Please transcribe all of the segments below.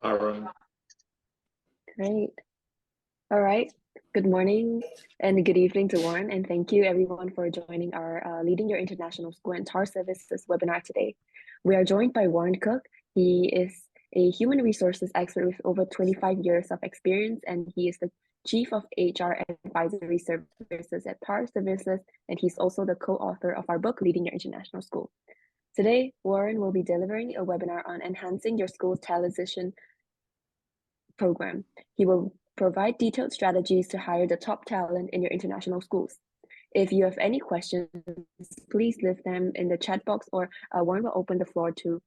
Aaron. Great. All right. Good morning and good evening to Warren, and thank you everyone for joining our Leading Your International School and TAR Services webinar today. We are joined by Warren Cook. He is a human resources expert with over 25 years of experience, and he is the Chief of HR Advisory Services at TAR Services, and he's also the co-author of our book, Leading Your International School. Today, Warren will be delivering a webinar on enhancing your school's television program. He will provide detailed strategies to hire the top talent in your international schools. If you have any questions, please leave them in the chat box, or Warren will open the floor to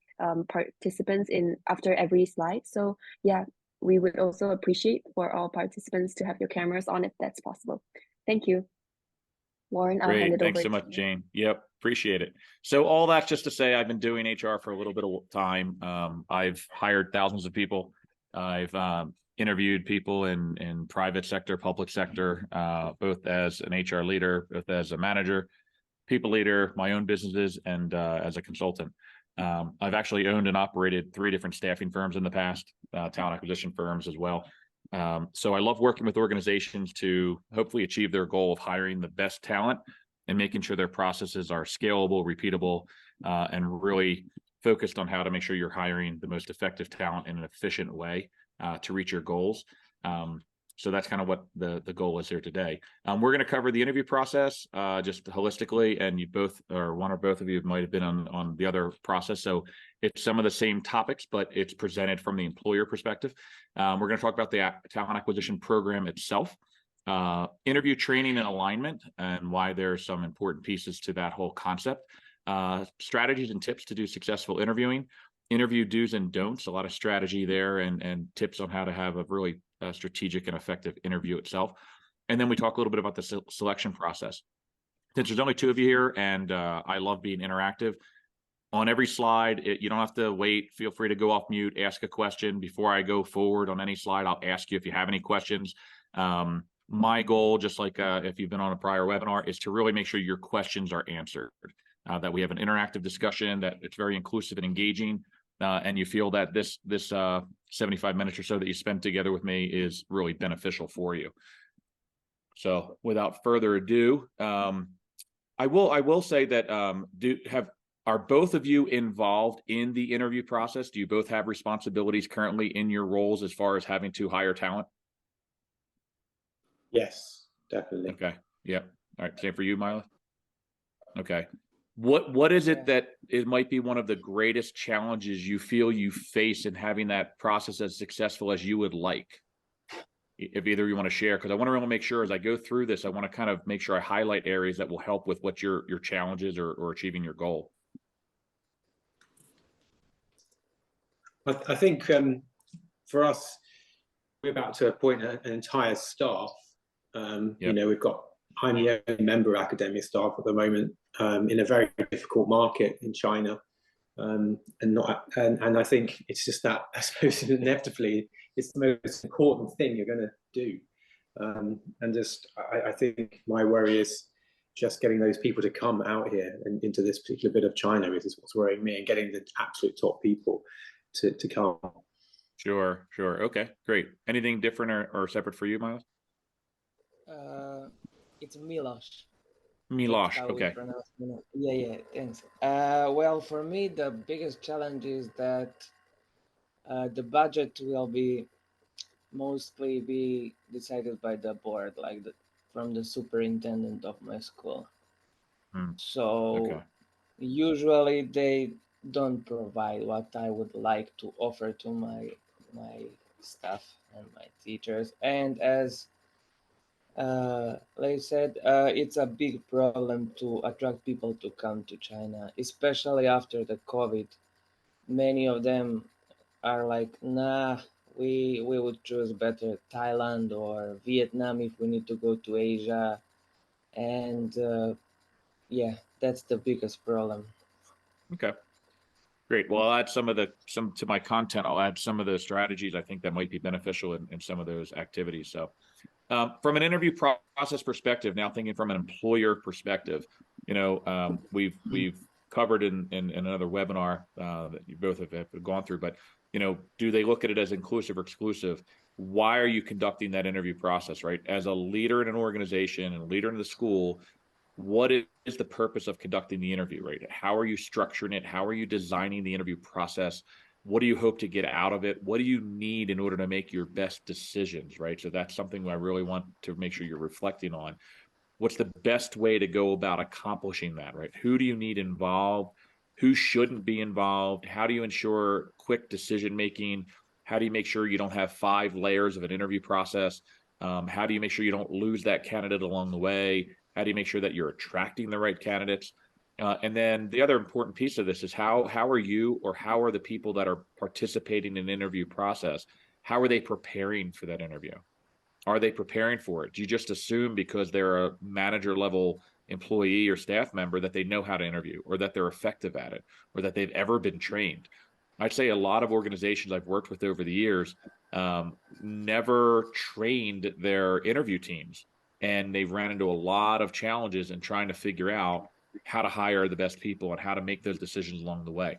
participants in after every slide. So yeah, we would also appreciate for all participants to have your cameras on if that's possible. Thank you. Warren, I'll hand Great. it Thanks over so to much, you. Jane. Yep. Appreciate it. So all that's just to say I've been doing HR for a little bit of time. I've hired thousands of people. I've interviewed people in private sector, public sector, both as an HR leader, both as a manager, people leader, my own businesses, and as a consultant. I've actually owned and operated 3 different staffing firms in the past, talent acquisition firms as well. So I love working with organizations to hopefully achieve their goal of hiring the best talent and making sure their processes are scalable, repeatable, and really focused on how to make sure you're hiring the most effective talent in an efficient way to reach your goals. So that's kind of what the goal is here today. We're going to cover the interview process just holistically, and you both, or one or both of you might have been on the other process. So it's some of the same topics, but it's presented from the employer perspective. We're going to talk about the talent acquisition program itself, interview training and alignment, and why there's some important pieces to that whole concept, strategies and tips to do successful interviewing, interview do's and don'ts, a lot of strategy there, and tips on how to have a really strategic and effective interview itself. And then we talk a little bit about the selection process. Since there's only 2 of you here, and I love being interactive, on every slide, you don't have to wait. Feel free to go off mute, ask a question. Before I go forward on any slide, I'll ask you if you have any questions. My goal, just like if you've been on a prior webinar, is to really make sure your questions are answered, that we have an interactive discussion, that it's very inclusive and engaging, and you feel that this 75 minutes or so that you spend together with me is really beneficial for you. So without further ado, I will say that are both of you involved in the interview process? Do you both have responsibilities currently in your roles as far as having to hire talent? Yes, definitely. Okay. Yep. All right. Same for you, Mila. Okay. What is it that it might be one of the greatest challenges you feel you face in having that process as successful as you would like? If either of you want to share, because I want to really make sure as I go through this, I want to kind of make sure I highlight areas that will help with what your challenges or achieving your goal. I think for us, we're about to appoint an entire staff. You know, I'm the only member of academic staff at the moment in a very difficult market in China. And I think it's just that, I suppose, inevitably, it's the most important thing you're going to do. I think my worry is just getting those people to come out here and into this particular bit of China is what's worrying me, and getting the absolute top people to come. Sure. Okay, great. Anything different or separate for you, Miles? It's Milosh. Milosh, okay. Yeah, thanks. Well, for me, the biggest challenge is that the budget will be mostly be decided by the board, like from the superintendent of my school. So usually they don't provide what I would like to offer to my staff and my teachers. And as like I said, it's a big problem to attract people to come to China, especially after the COVID. Many of them are like, nah, we would choose better Thailand or Vietnam if we need to go to Asia. And yeah, that's the biggest problem. Okay. Great. Well, I'll add some to my content. I'll add some of the strategies I think that might be beneficial in some of those activities. So from an interview process perspective, now thinking from an employer perspective, you know, we've covered in another webinar that you both have gone through, but do they look at it as inclusive or exclusive? Why are you conducting that interview process, right? As a leader in an organization and a leader in the school, what is the purpose of conducting the interview, right? How are you structuring it? How are you designing the interview process? What do you hope to get out of it? What do you need in order to make your best decisions, right? So that's something I really want to make sure you're reflecting on. What's the best way to go about accomplishing that, right? Who do you need involved? Who shouldn't be involved? How do you ensure quick decision making? How do you make sure you don't have 5 layers of an interview process? How do you make sure you don't lose that candidate along the way? How do you make sure that you're attracting the right candidates? And then the other important piece of this is how are you, or how are the people that are participating in the interview process, how are they preparing for that interview? Are they preparing for it? Do you just assume because they're a manager level employee or staff member that they know how to interview, or that they're effective at it, or that they've ever been trained? I'd say a lot of organizations I've worked with over the years never trained their interview teams, and they've ran into a lot of challenges in trying to figure out how to hire the best people and how to make those decisions along the way.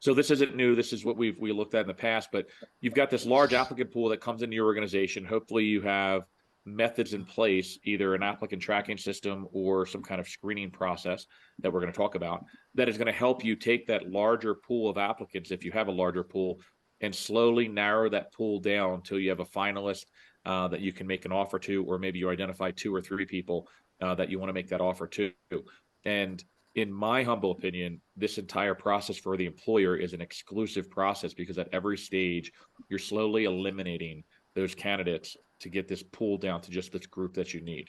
So this isn't new. This is what we looked at in the past, but you've got this large applicant pool that comes into your organization. Hopefully you have methods in place, either an applicant tracking system or some kind of screening process that we're going to talk about, that is going to help you take that larger pool of applicants, if you have a larger pool, and slowly narrow that pool down until you have a finalist that you can make an offer to, or maybe you identify 2 or 3 people that you want to make that offer to. And in my humble opinion, this entire process for the employer is an exclusive process, because at every stage, you're slowly eliminating those candidates to get this pool down to just this group that you need.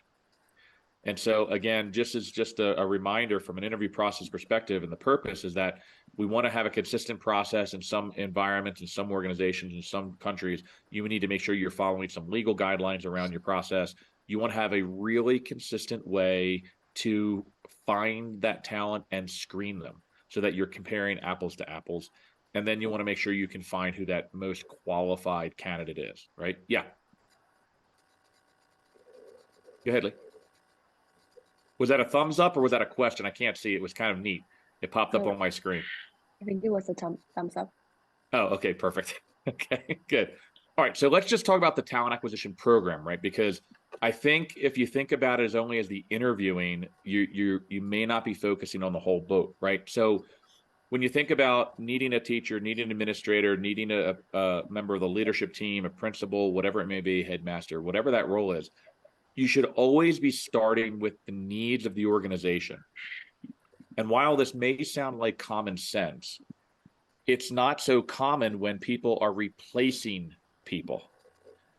And so again, just a reminder from an interview process perspective, and the purpose is that we want to have a consistent process. In some environments, in some organizations, in some countries, you need to make sure you're following some legal guidelines around your process. You want to have a really consistent way to find that talent and screen them, so that you're comparing apples to apples. And then you want to make sure you can find who that most qualified candidate is, right? Yeah. Go ahead, Lee. Was that a thumbs up or was that a question? I can't see. It was kind of neat. It popped up on my screen. I think it was a thumbs up. Oh, okay, perfect. Okay, good. All right, so let's just talk about the talent acquisition program, right? Because I think if you think about it as only as the interviewing, you may not be focusing on the whole boat, right? So when you think about needing a teacher, needing an administrator, needing a member of the leadership team, a principal, whatever it may be, headmaster, whatever that role is, you should always be starting with the needs of the organization. And while this may sound like common sense, it's not so common when people are replacing people.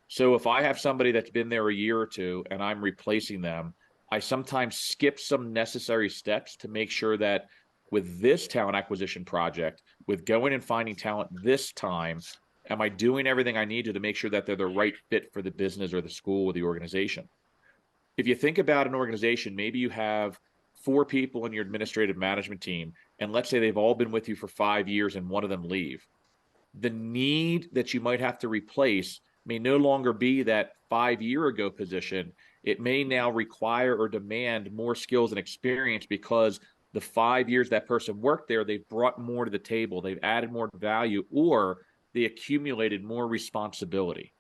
So if I have somebody that's been there a year or 2 and I'm replacing them, I sometimes skip some necessary steps to make sure that with this talent acquisition project, with going and finding talent this time, am I doing everything I need to make sure that they're the right fit for the business or the school or the organization? If you think about an organization, maybe you have 4 people in your administrative management team, and let's say they've all been with you for 5 years and one of them leave. The need that you might have to replace may no longer be that 5-year ago position. It may now require or demand more skills and experience, because the 5 years that person worked there, they've brought more to the table, they've added more value, or they accumulated more responsibility.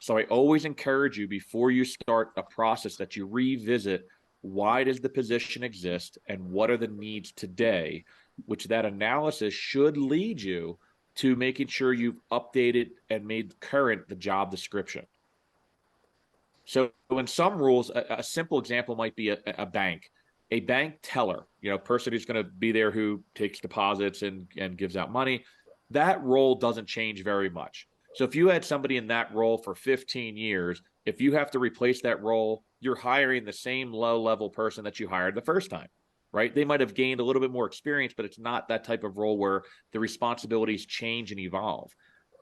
So I always encourage you, before you start a process, that you revisit, why does the position exist and what are the needs today, which that analysis should lead you to making sure you've updated and made current the job description. So in some rules, a simple example might be a bank teller, person who's going to be there, who takes deposits and gives out money. That role doesn't change very much. So if you had somebody in that role for 15 years, if you have to replace that role, you're hiring the same low-level person that you hired the first time, right? They might have gained a little bit more experience, but it's not that type of role where the responsibilities change and evolve.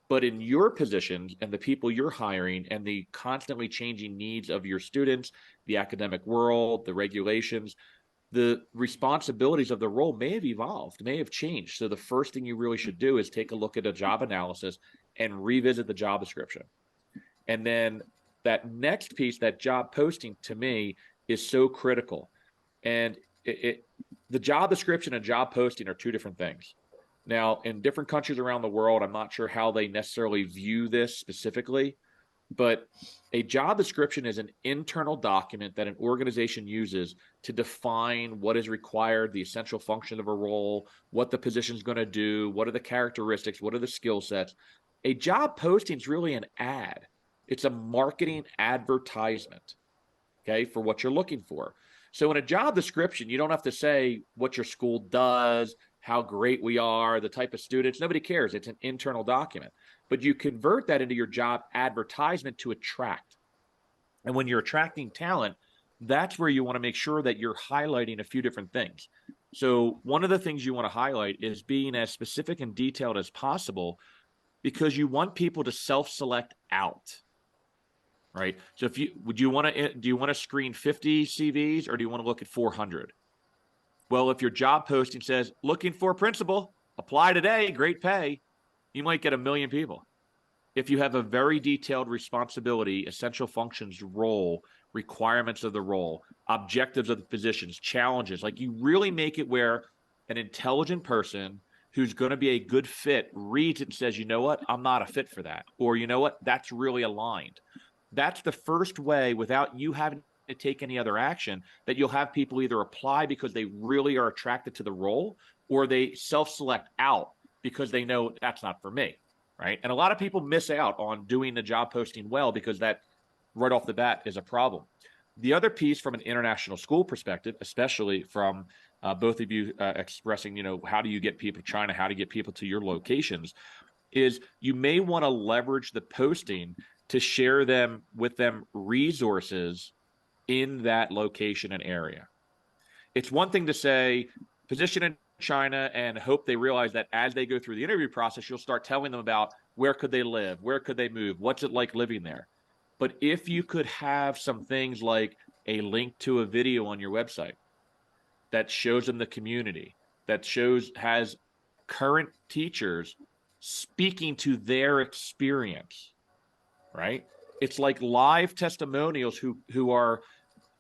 But in your positions and the people you're hiring and the constantly changing needs of your students, the academic world, the regulations, the responsibilities of the role may have evolved, may have changed. So the first thing you really should do is take a look at a job analysis and revisit the job description. And then that next piece, that job posting, to me, is so critical. And the job description and job posting are two different things. Now, in different countries around the world, I'm not sure how they necessarily view this specifically, but a job description is an internal document that an organization uses to define what is required, the essential function of a role, what the position is going to do, what are the characteristics, what are the skill sets. A job posting is really an ad. It's a marketing advertisement, okay, for what you're looking for. So in a job description, you don't have to say what your school does, how great we are, the type of students. Nobody cares. It's an internal document. But you convert that into your job advertisement to attract. And when you're attracting talent, that's where you want to make sure that you're highlighting a few different things. So one of the things you want to highlight is being as specific and detailed as possible, because you want people to self-select out. Right. So if you do you want to screen 50 CVs, or do you want to look at 400? Well, if your job posting says looking for principal, apply today, great pay, you might get 1 million people. If you have a very detailed responsibility, essential functions, role, requirements of the role, objectives of the positions, challenges, like you really make it where an intelligent person who's going to be a good fit reads it and says, you know what, I'm not a fit for that. Or you know what, that's really aligned. That's the first way, without you having to take any other action, that you'll have people either apply because they really are attracted to the role, or they self-select out because they know that's not for me, right? And a lot of people miss out on doing the job posting well because that right off the bat is a problem. The other piece from an international school perspective, especially from both of you expressing, you know, how do you get people to China, how to get people to your locations, is you may want to leverage the posting to share them with them resources in that location and area. It's one thing to say position in China and hope they realize that as they go through the interview process, you'll start telling them about where could they live, where could they move, what's it like living there. But if you could have some things like a link to a video on your website that shows them the community, that has current teachers speaking to their experience, right? It's like live testimonials who are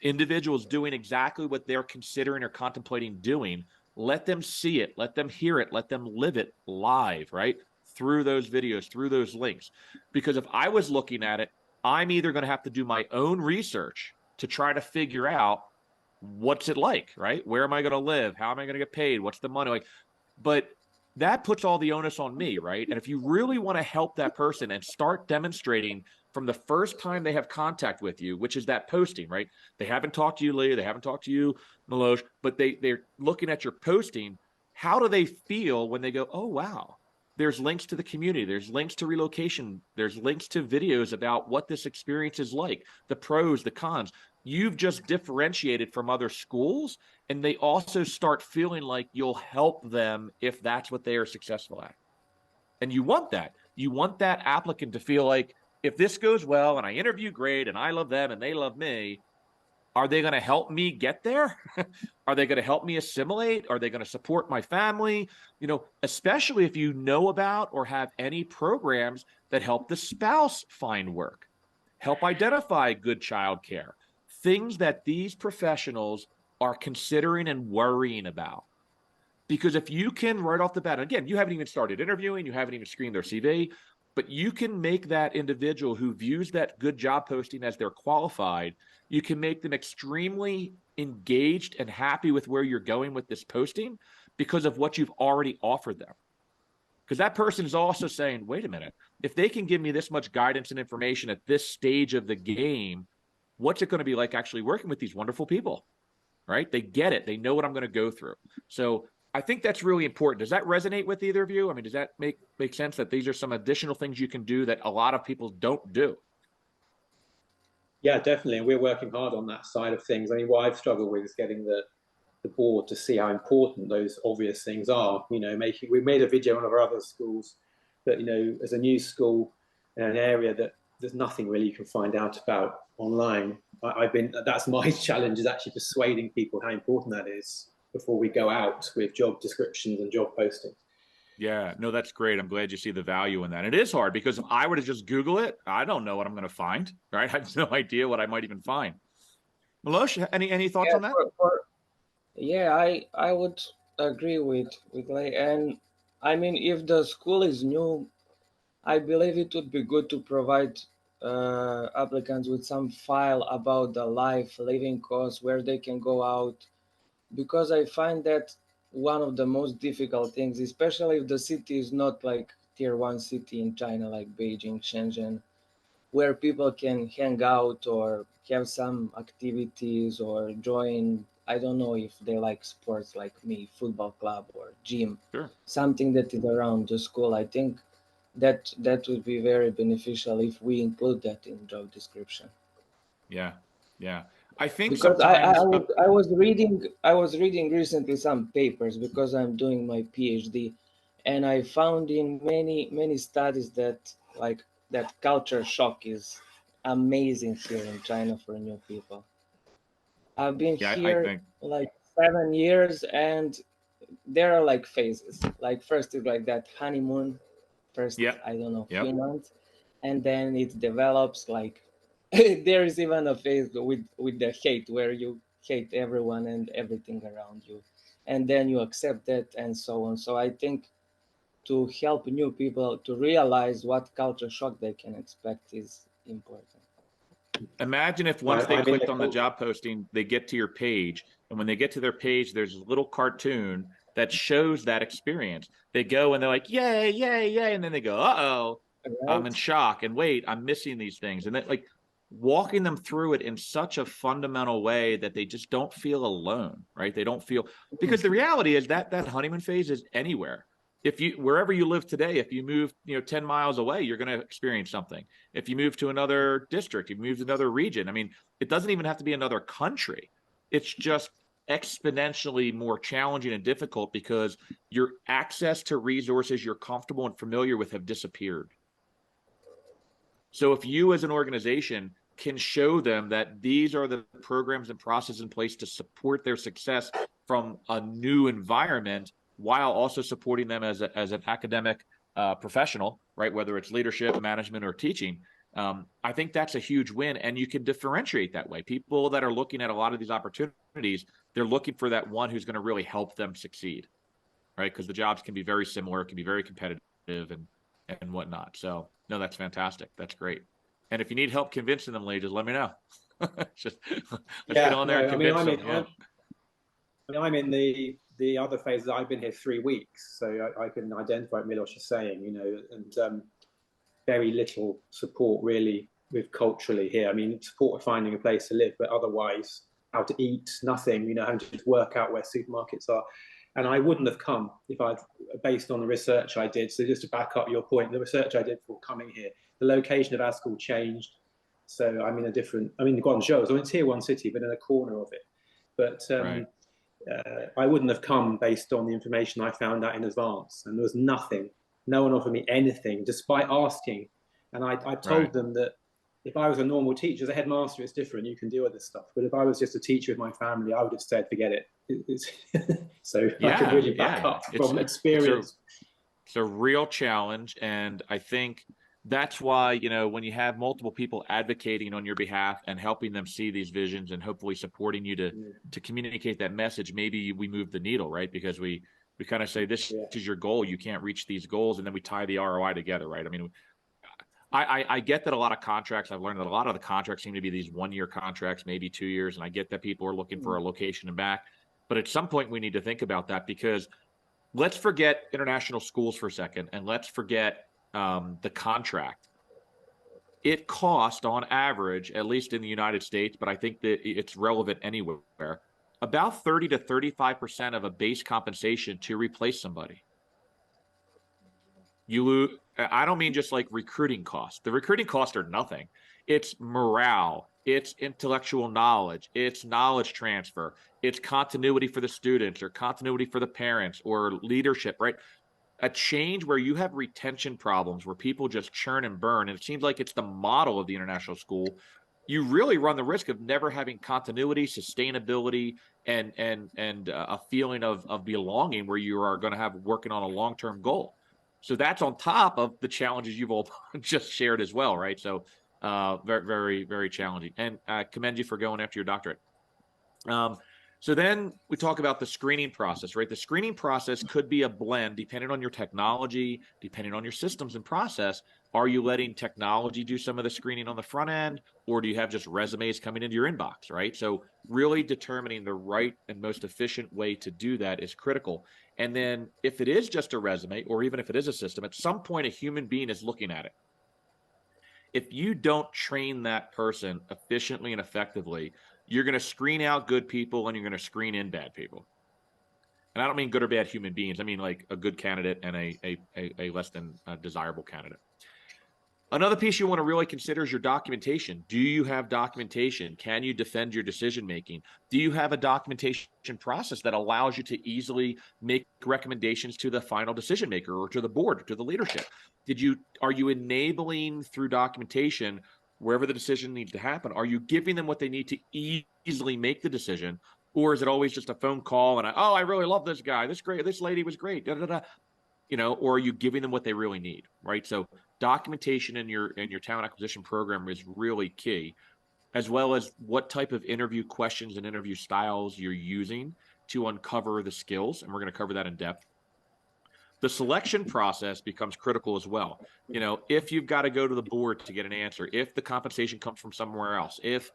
individuals doing exactly what they're considering or contemplating doing. Let them see it, let them hear it, let them live it live, right? Through those videos, through those links. Because if I was looking at it, I'm either going to have to do my own research to try to figure out what's it like, right? Where am I going to live? How am I going to get paid? What's the money like? But that puts all the onus on me, right? And if you really want to help that person and start demonstrating from the first time they have contact with you, which is that posting, right? They haven't talked to you, Leah, they haven't talked to you, Milosh, but they're looking at your posting. How do they feel when they go, oh, wow, there's links to the community, there's links to relocation, there's links to videos about what this experience is like, the pros, the cons. You've just differentiated from other schools, and they also start feeling like you'll help them if that's what they are successful at. And you want that. You want that applicant to feel like, if this goes well and I interview great and I love them and they love me, are they going to help me get there? Are they going to help me assimilate? Are they going to support my family? You know, especially if you know about or have any programs that help the spouse find work, help identify good childcare, things that these professionals are considering and worrying about. Because if you can right off the bat, again, you haven't even started interviewing, you haven't even screened their CV, but you can make that individual who views that good job posting as they're qualified, you can make them extremely engaged and happy with where you're going with this posting because of what you've already offered them. Because that person is also saying, wait a minute, if they can give me this much guidance and information at this stage of the game, what's it going to be like actually working with these wonderful people, right? They get it. They know what I'm going to go through. So I think that's really important. Does that resonate with either of you? I mean, does that make sense that these are some additional things you can do that a lot of people don't do? Yeah, definitely. And we're working hard on that side of things. I mean, what I've struggled with is getting the board to see how important those obvious things are. You know, we made a video on one of our other schools that, you know, as a new school in an area that there's nothing really you can find out about online. That's my challenge, is actually persuading people how important that is before we go out with job descriptions and job postings. Yeah, no, that's great. I'm glad you see the value in that. It is hard because if I were to just Google it, I don't know what I'm going to find, right? I have no idea what I might even find. Milosh, any thoughts on that? Yeah, I would agree with Lay. And I mean, if the school is new, I believe it would be good to provide applicants with some file about the life, living costs, where they can go out, because I find that one of the most difficult things, especially if the city is not like tier one city in China, like Beijing, Shenzhen, where people can hang out or have some activities or join. I don't know if they like sports like me, football club or gym, Sure. something that is around the school. I think that would be very beneficial if we include that in job description. Yeah. Yeah. I think Because I, I sometimes, was I was reading recently some papers because I'm doing my PhD, and I found in many studies that like that culture shock is amazing here in China for new people. I've been yeah, I here think, like 7 years, and there are like phases. Like first is like that honeymoon, first yep. I don't know few Yep. months, and then it develops like there is even a phase with the hate where you hate everyone and everything around you, and then you accept that and so on. So I think to help new people to realize what culture shock they can expect is important. Imagine if once they I'm in clicked the on the culture. job posting, they get to your page, and when they get to their page, there's a little cartoon that shows that experience. They go and they're like, "Yay, yay, yay!" And then they go, "Uh-oh, I'm in Right. shock." And wait, I'm missing these things. And then like walking them through it in such a fundamental way that they just don't feel alone, right? They don't feel, because the reality is that that honeymoon phase is anywhere. If you, wherever you live today, if you move, 10 miles away, you're going to experience something. If you move to another district, if you move to another region, I mean, it doesn't even have to be another country. It's just exponentially more challenging and difficult because your access to resources you're comfortable and familiar with have disappeared. So if you as an organization can show them that these are the programs and processes in place to support their success from a new environment while also supporting them as, as an academic professional, right? Whether it's leadership, management, or teaching, I think that's a huge win. And you can differentiate that way. People that are looking at a lot of these opportunities, they're looking for that one who's going to really help them succeed, right? Because the jobs can be very similar, can be very competitive, and whatnot. So no, that's fantastic. That's great. And if you need help convincing them, Lee, just let me know. Just let's get Yeah, on there no, and I mean, convince them. Yeah. I'm in the other phase. I've been here 3 weeks, so I can identify what Milos is saying, and very little support really with culturally here. I mean, support of finding a place to live, but otherwise, how to eat, nothing. Having to just work out where supermarkets are. And I wouldn't have come if I'd, based on the research I did. So just to back up your point, the research I did for coming here, the location of our school changed. So I'm in Guangzhou, so I'm in tier one city, but in a corner of it. But Right. I wouldn't have come based on the information I found out in advance. And there was nothing. No one offered me anything, despite asking. And I Right. told them that if I was a normal teacher, as a headmaster, it's different. You can deal with this stuff. But if I was just a teacher with my family, I would have said, forget it. So I can Yeah. really back Yeah. up from It's a experience. it's a real challenge, and I think that's why, when you have multiple people advocating on your behalf and helping them see these visions and hopefully supporting you to communicate that message, maybe we move the needle, right? Because we kind of say, this Yeah. is your goal, you can't reach these goals, and then we tie the ROI together, right? I mean, I get that a lot of contracts, I've learned that a lot of the contracts seem to be these 1 year contracts, maybe 2 years, and I get that people are looking for a location and back, but at some point we need to think about that, because let's forget international schools for a second, and let's forget the contract. It cost on average, at least in the United States, but I think that it's relevant anywhere, about 30 to 35% of a base compensation to replace somebody. You lose, I don't mean just like recruiting costs. The recruiting costs are nothing. It's morale, it's intellectual knowledge, it's knowledge transfer, it's continuity for the students or continuity for the parents or leadership, right? A change where you have retention problems, where people just churn and burn, and it seems like it's the model of the international school, you really run the risk of never having continuity, sustainability, and a feeling of belonging, where you are going to have working on a long-term goal. So that's on top of the challenges you've all just shared as well, right? So very, very, very challenging. And commend you for going after your doctorate. So then we talk about the screening process, right? The screening process could be a blend depending on your technology, depending on your systems and process. Are you letting technology do some of the screening on the front end, or do you have just resumes coming into your inbox, right? So really determining the right and most efficient way to do that is critical. And then if it is just a resume, or even if it is a system, at some point a human being is looking at it. If you don't train that person efficiently and effectively, you're going to screen out good people and you're going to screen in bad people. And I don't mean good or bad human beings. I mean like a good candidate and a less than desirable candidate. Another piece you want to really consider is your documentation. Do you have documentation? Can you defend your decision making? Do you have a documentation process that allows you to easily make recommendations to the final decision maker or to the board or to the leadership? Are you enabling through documentation wherever the decision needs to happen? Are you giving them what they need to easily make the decision? Or is it always just a phone call and I really love this guy. This lady was great. Da, da, da. Or are you giving them what they really need, right? So documentation in your talent acquisition program is really key, as well as what type of interview questions and interview styles you're using to uncover the skills. And we're going to cover that in depth. The selection process becomes critical as well. If you've got to go to the board to get an answer, if the compensation comes from somewhere else, if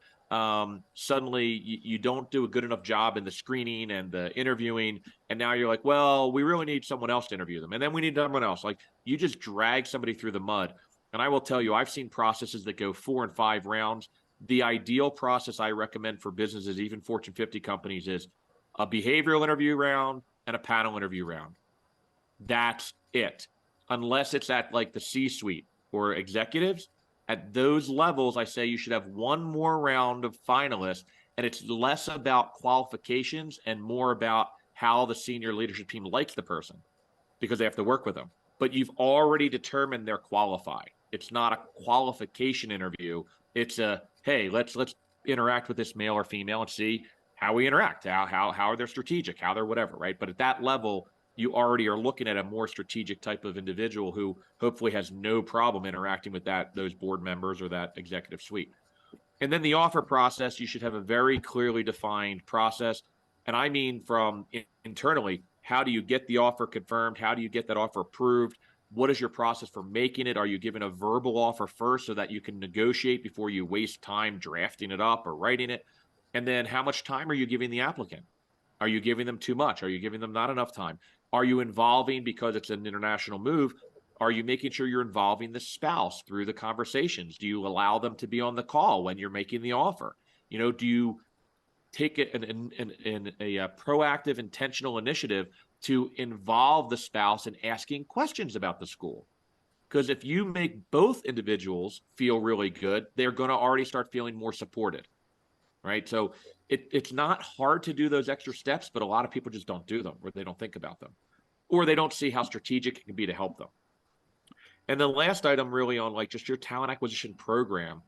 suddenly you don't do a good enough job in the screening and the interviewing, and now you're like, well, we really need someone else to interview them, and then we need someone else. Like, you just drag somebody through the mud. And I will tell you, I've seen processes that go 4 and 5 rounds. The ideal process I recommend for businesses, even Fortune 50 companies, is a behavioral interview round and a panel interview round. That's it. Unless it's at like the C-suite or executives, at those levels, I say you should have one more round of finalists, and it's less about qualifications and more about how the senior leadership team likes the person, because they have to work with them. But you've already determined they're qualified. It's not a qualification interview. It's a, hey, let's interact with this male or female and see how we interact, how are they strategic, how they're whatever, right? But at that level, you already are looking at a more strategic type of individual who hopefully has no problem interacting with those board members or that executive suite. And then the offer process, you should have a very clearly defined process. And I mean from internally, how do you get the offer confirmed? How do you get that offer approved? What is your process for making it? Are you giving a verbal offer first so that you can negotiate before you waste time drafting it up or writing it? And then how much time are you giving the applicant? Are you giving them too much? Are you giving them not enough time? Are you involving, because it's an international move, are you making sure you're involving the spouse through the conversations? Do you allow them to be on the call when you're making the offer? Do you take a proactive, intentional initiative to involve the spouse in asking questions about the school? Because if you make both individuals feel really good, they're going to already start feeling more supported, right? So it's not hard to do those extra steps, but a lot of people just don't do them, or they don't think about them, or they don't see how strategic it can be to help them. And the last item really on like just your talent acquisition program,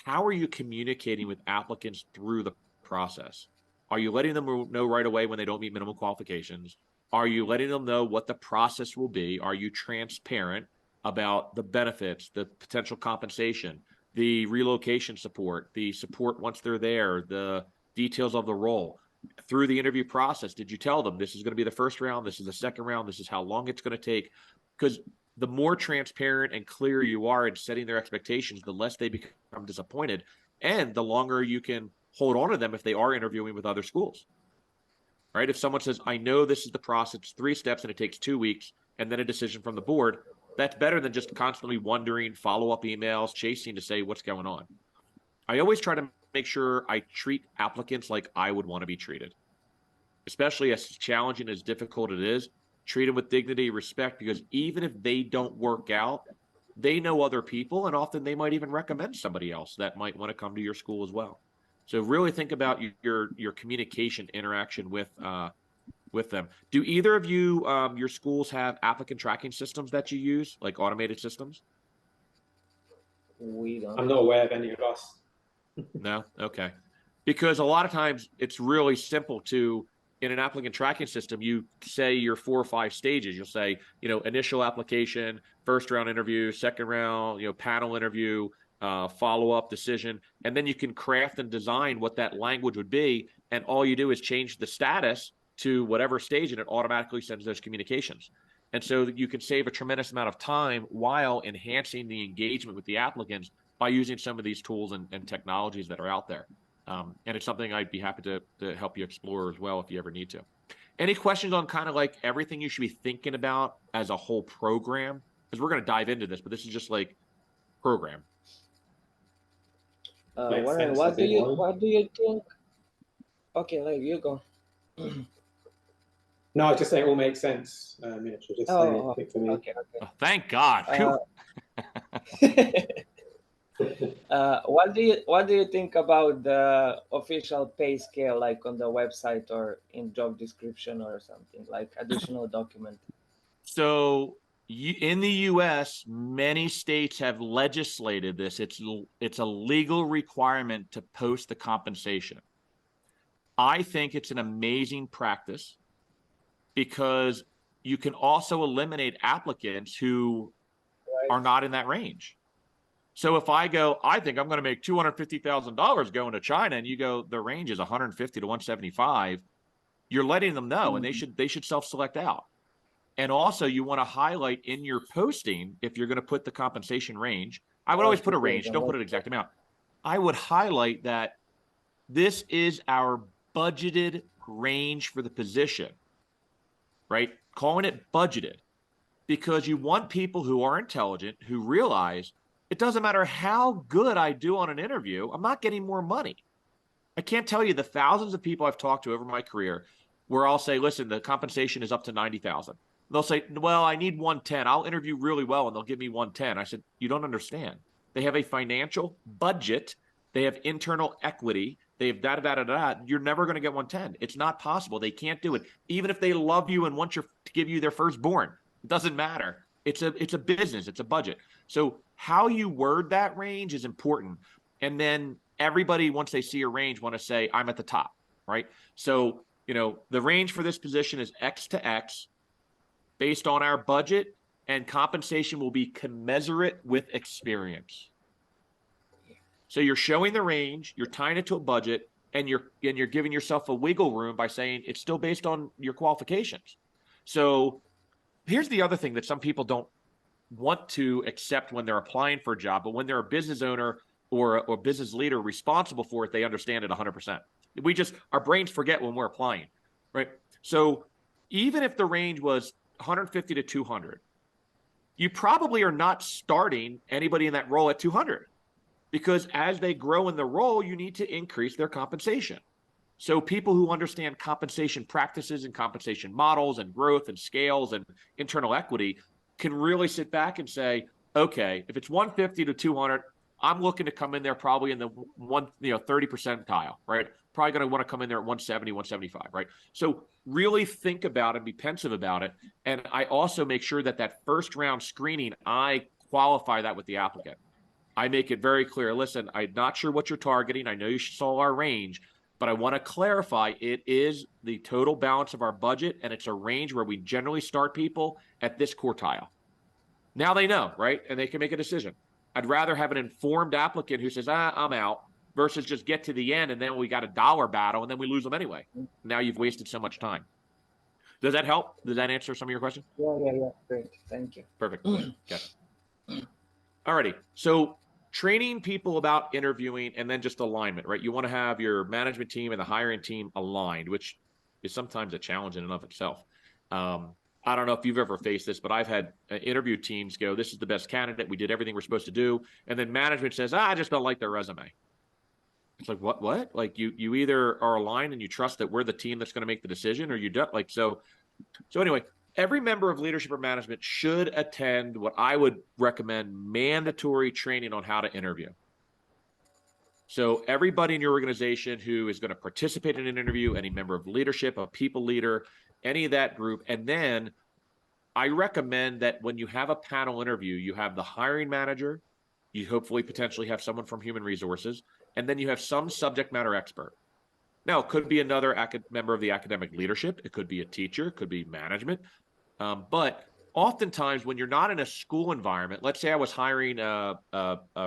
how are you communicating with applicants through the process? Are you letting them know right away when they don't meet minimum qualifications? Are you letting them know what the process will be? Are you transparent about the benefits, the potential compensation, the relocation support, the support once they're there, the details of the role? Through the interview process, did you tell them this is going to be the first round, this is the second round, this is how long it's going to take? Because the more transparent and clear you are in setting their expectations, the less they become disappointed, and the longer you can hold on to them if they are interviewing with other schools, right? If someone says, I know this is the process, it's 3 steps and it takes 2 weeks, and then a decision from the board, that's better than just constantly wondering, follow-up emails, chasing to say what's going on. I always try to make sure I treat applicants like I would want to be treated, especially as challenging, as difficult it is. Treat them with dignity, respect, because even if they don't work out, they know other people, and often they might even recommend somebody else that might want to come to your school as well. So really think about your communication interaction with them. Do either of you, your schools have applicant tracking systems that you use, like automated systems? We don't. I'm not aware of any of us. No? Okay. Because a lot of times it's really simple to, in an applicant tracking system, you say your 4 or 5 stages. You'll say, initial application, first round interview, second round, panel interview, follow-up decision, and then you can craft and design what that language would be, and all you do is change the status to whatever stage, and it automatically sends those communications. And so you can save a tremendous amount of time while enhancing the engagement with the applicants by using some of these tools and technologies that are out there. And it's something I'd be happy to help you explore as well if you ever need to. Any questions on kind of like everything you should be thinking about as a whole program? Because we're going to dive into this, but this is just like program. Makes Warren, sense, I think, Warren. what do you think? Okay, like you go. No, I was just saying it all makes sense. Just saying Oh, it for me. okay. Oh, thank God. What do you think about the official pay scale, like on the website or in job description or something, like additional document? So in the U.S., many states have legislated this. It's a legal requirement to post the compensation. I think it's an amazing practice because you can also eliminate applicants who are not in that range. So if I go, I think I'm going to make $250,000 going to China, and you go, the range is 150 to 175, you're letting them know, and they should self-select out. And also, you want to highlight in your posting, if you're going to put the compensation range, I would always put a range. Don't put an exact amount. I would highlight that this is our budgeted range for the position, right? Calling it budgeted, because you want people who are intelligent, who realize it doesn't matter how good I do on an interview, I'm not getting more money. I can't tell you the thousands of people I've talked to over my career where I'll say, listen, the compensation is up to 90,000. They'll say, well, I need 110. I'll interview really well and they'll give me 110. I said, you don't understand. They have a financial budget. They have internal equity. They have da-da-da-da-da. You're never going to get 110. It's not possible. They can't do it. Even if they love you and want to give you their firstborn, it doesn't matter. It's a business. It's a budget. So how you word that range is important. And then everybody, once they see a range, want to say, I'm at the top, right? So, the range for this position is X to X based on our budget, and compensation will be commensurate with experience. So you're showing the range, you're tying it to a budget, and you're giving yourself a wiggle room by saying it's still based on your qualifications. So here's the other thing that some people don't want to accept when they're applying for a job, but when they're a business owner or business leader responsible for it, they understand it 100%. Our brains forget when we're applying, right? So even if the range was 150 to 200, you probably are not starting anybody in that role at 200, because as they grow in the role, you need to increase their compensation. So people who understand compensation practices and compensation models and growth and scales and internal equity can really sit back and say, okay, if it's 150 to 200, I'm looking to come in there probably in the 30 percentile, right? Probably going to want to come in there at 170, 175, right? So really think about it and be pensive about it. And I also make sure that first round screening, I qualify that with the applicant. I make it very clear. Listen, I'm not sure what you're targeting. I know you saw our range, but I want to clarify it is the total balance of our budget, and it's a range where we generally start people at this quartile. Now they know, right? And they can make a decision. I'd rather have an informed applicant who says, I'm out, versus just get to the end and then we got a dollar battle and then we lose them anyway. Now you've wasted so much time. Does that help? Does that answer some of your questions? Yeah. Great. Thank you. Perfect. Okay. Alrighty. So training people about interviewing and then just alignment, right? You want to have your management team and the hiring team aligned, which is sometimes a challenge in and of itself. I don't know if you've ever faced this, but I've had interview teams go, this is the best candidate. We did everything we're supposed to do. And then management says, I just don't like their resume. It's like, what? Like you either are aligned and you trust that we're the team that's going to make the decision, or you don't. Like, so anyway, every member of leadership or management should attend what I would recommend mandatory training on how to interview. So everybody in your organization who is going to participate in an interview, any member of leadership, a people leader, any of that group. And then I recommend that when you have a panel interview, you have the hiring manager, you hopefully potentially have someone from human resources, and then you have some subject matter expert. Now, it could be another member of the academic leadership. It could be a teacher, it could be management. But oftentimes when you're not in a school environment, let's say I was hiring a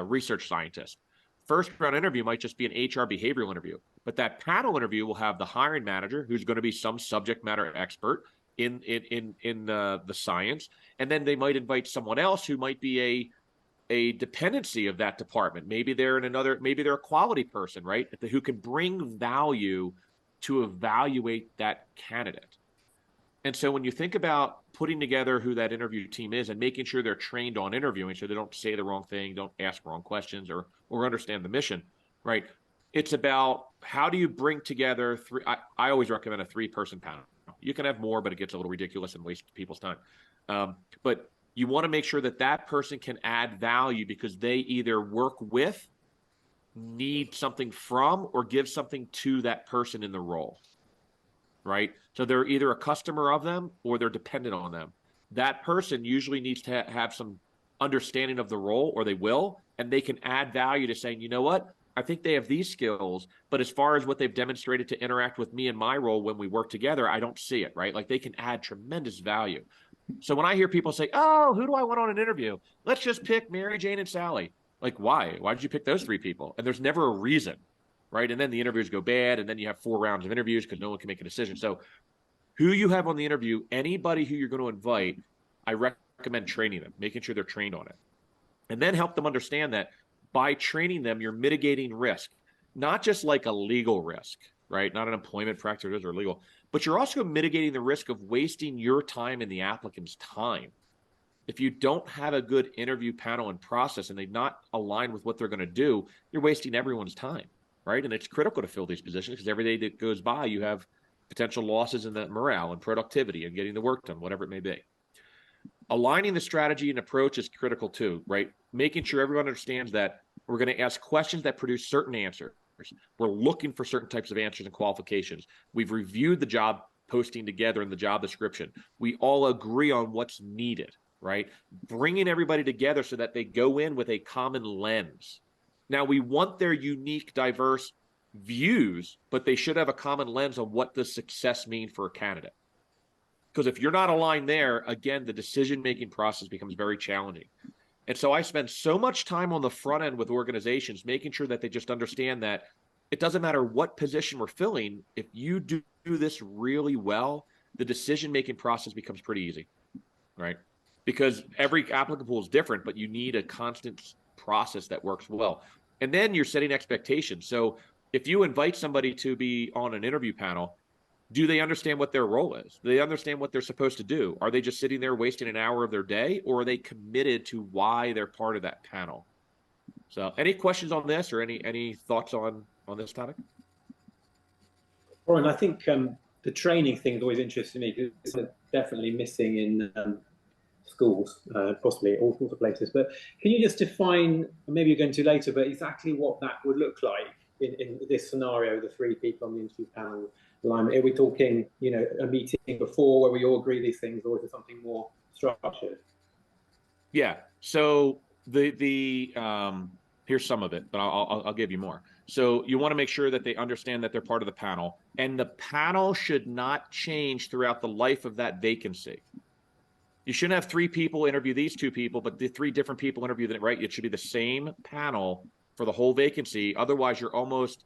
research scientist, first round interview might just be an HR behavioral interview, but that panel interview will have the hiring manager, who's going to be some subject matter expert in the science, and then they might invite someone else who might be a dependency of that department. Maybe they're a quality person, right? Who can bring value to evaluate that candidate. And so when you think about putting together who that interview team is and making sure they're trained on interviewing so they don't say the wrong thing, don't ask wrong questions, or understand the mission, right? It's about how do you bring together three. I always recommend a 3-person panel. You can have more, but it gets a little ridiculous and wastes people's time. But you want to make sure that that person can add value because they either work with, need something from, or give something to that person in the role, right? So they're either a customer of them or they're dependent on them. That person usually needs to have some understanding of the role, or they will, and they can add value to saying, you know what, I think they have these skills, but as far as what they've demonstrated to interact with me in my role when we work together, I don't see it, right? Like they can add tremendous value. So when I hear people say, oh, who do I want on an interview? Let's just pick Mary Jane and Sally. Like, why? Why did you pick those 3 people? And there's never a reason, right? And then the interviews go bad, and then you have 4 rounds of interviews because no one can make a decision. So who you have on the interview, anybody who you're going to invite, I recommend training them, making sure they're trained on it. And then help them understand that by training them, you're mitigating risk, not just like a legal risk, right? Not an employment practice or legal, but you're also mitigating the risk of wasting your time and the applicant's time. If you don't have a good interview panel and process and they're not aligned with what they're going to do, you're wasting everyone's time, right? And it's critical to fill these positions because every day that goes by, you have potential losses in the morale and productivity and getting the work done, whatever it may be. Aligning the strategy and approach is critical too, right? Making sure everyone understands that we're going to ask questions that produce certain answers. We're looking for certain types of answers and qualifications. We've reviewed the job posting together in the job description. We all agree on what's needed, right? Bringing everybody together so that they go in with a common lens. Now, we want their unique, diverse views, but they should have a common lens on what does success mean for a candidate. Because if you're not aligned there, again, the decision-making process becomes very challenging. And so I spend so much time on the front end with organizations, making sure that they just understand that it doesn't matter what position we're filling. If you do this really well, the decision-making process becomes pretty easy, right? Because every applicant pool is different, but you need a constant process that works well. And then you're setting expectations. So if you invite somebody to be on an interview panel, do they understand what their role is? Do they understand what they're supposed to do? Are they just sitting there wasting an hour of their day, or are they committed to why they're part of that panel? So any questions on this or any thoughts on this topic? Warren, I think the training thing is always interesting to me because it's definitely missing in schools, possibly all sorts of places. But can you just define, maybe you're going to later, but exactly what that would look like in this scenario, the 3 people on the interview panel alignment? Are we talking, a meeting before where we all agree these things, or is it something more structured? Yeah. So the here's some of it, but I'll give you more. So you want to make sure that they understand that they're part of the panel, and the panel should not change throughout the life of that vacancy. You shouldn't have 3 people interview these 2 people, but the 3 different people interview them, right? It should be the same panel for the whole vacancy. Otherwise, you're almost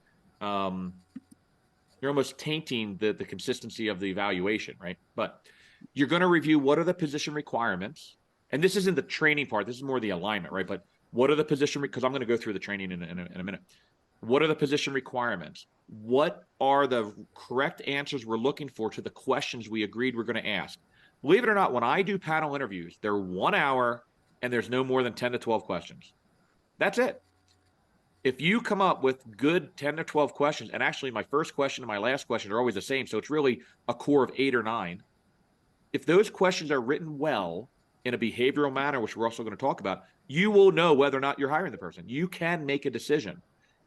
tainting the consistency of the evaluation, right? But you're going to review what are the position requirements. And this isn't the training part. This is more the alignment, right? But what are the position, because I'm going to go through the training in a minute. What are the position requirements? What are the correct answers we're looking for to the questions we agreed we're going to ask? Believe it or not, when I do panel interviews, they're 1 hour and there's no more than 10 to 12 questions. That's it. If you come up with good 10 to 12 questions, and actually my first question and my last question are always the same, so it's really a core of 8 or 9. If those questions are written well in a behavioral manner, which we're also going to talk about, you will know whether or not you're hiring the person. You can make a decision.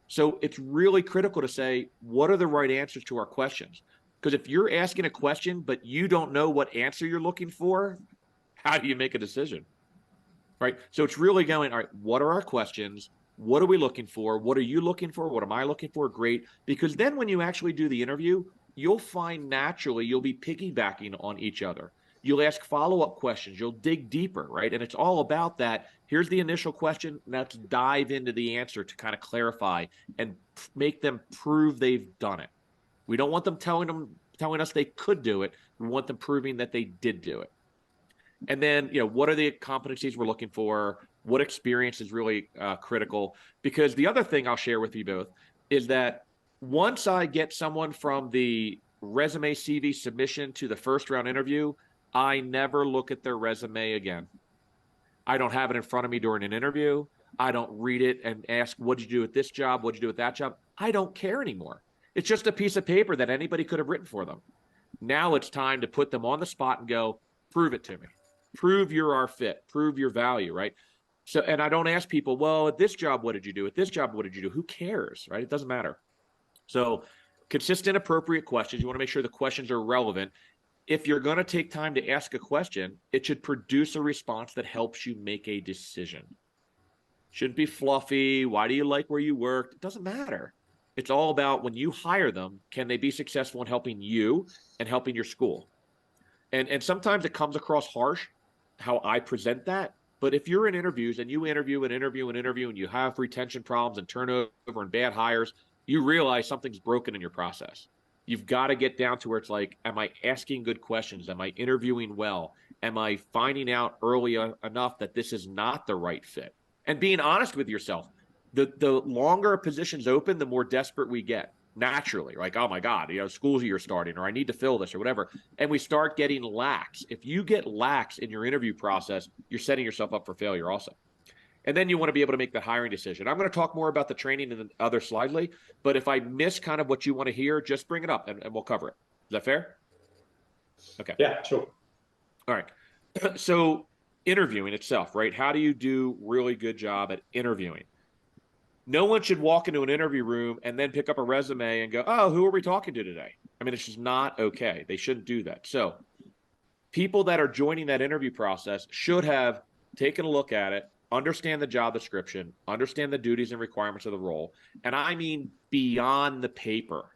So it's really critical to say, what are the right answers to our questions? Because if you're asking a question, but you don't know what answer you're looking for, how do you make a decision? Right? So it's really going, all right, what are our questions? What are we looking for? What are you looking for? What am I looking for? Great. Because then when you actually do the interview, you'll find naturally you'll be piggybacking on each other. You'll ask follow-up questions. You'll dig deeper, right? And it's all about that. Here's the initial question. Let's dive into the answer to kind of clarify and make them prove they've done it. We don't want them telling us they could do it. We want them proving that they did do it. And then, what are the competencies we're looking for? What experience is really critical? Because the other thing I'll share with you both is that once I get someone from the resume CV submission to the first round interview, I never look at their resume again. I don't have it in front of me during an interview. I don't read it and ask, what'd you do at this job? What'd you do at that job? I don't care anymore. It's just a piece of paper that anybody could have written for them. Now it's time to put them on the spot and go, prove it to me. Prove you're our fit. Prove your value, right? So, and I don't ask people, well, at this job, what did you do? At this job, what did you do? Who cares, right? It doesn't matter. So consistent, appropriate questions. You want to make sure the questions are relevant. If you're going to take time to ask a question, it should produce a response that helps you make a decision. Shouldn't be fluffy. Why do you like where you worked? It doesn't matter. It's all about when you hire them, can they be successful in helping you and helping your school? And sometimes it comes across harsh how I present that. But if you're in interviews and you interview and you have retention problems and turnover and bad hires, you realize something's broken in your process. You've got to get down to where it's like, am I asking good questions? Am I interviewing well? Am I finding out early enough that this is not the right fit? And being honest with yourself. The longer a position's open, the more desperate we get naturally. Like, oh my God, school year starting, or I need to fill this or whatever. And we start getting lax. If you get lax in your interview process, you're setting yourself up for failure also. And then you want to be able to make the hiring decision. I'm going to talk more about the training in the other slidely, but if I miss kind of what you want to hear, just bring it up and we'll cover it. Is that fair? Okay. Yeah, sure. All right. So interviewing itself, right? How do you do really good job at interviewing? No one should walk into an interview room and then pick up a resume and go, oh, who are we talking to today? I mean, it's just not okay. They shouldn't do that. So people that are joining that interview process should have taken a look at it, understand the job description, understand the duties and requirements of the role. And I mean beyond the paper,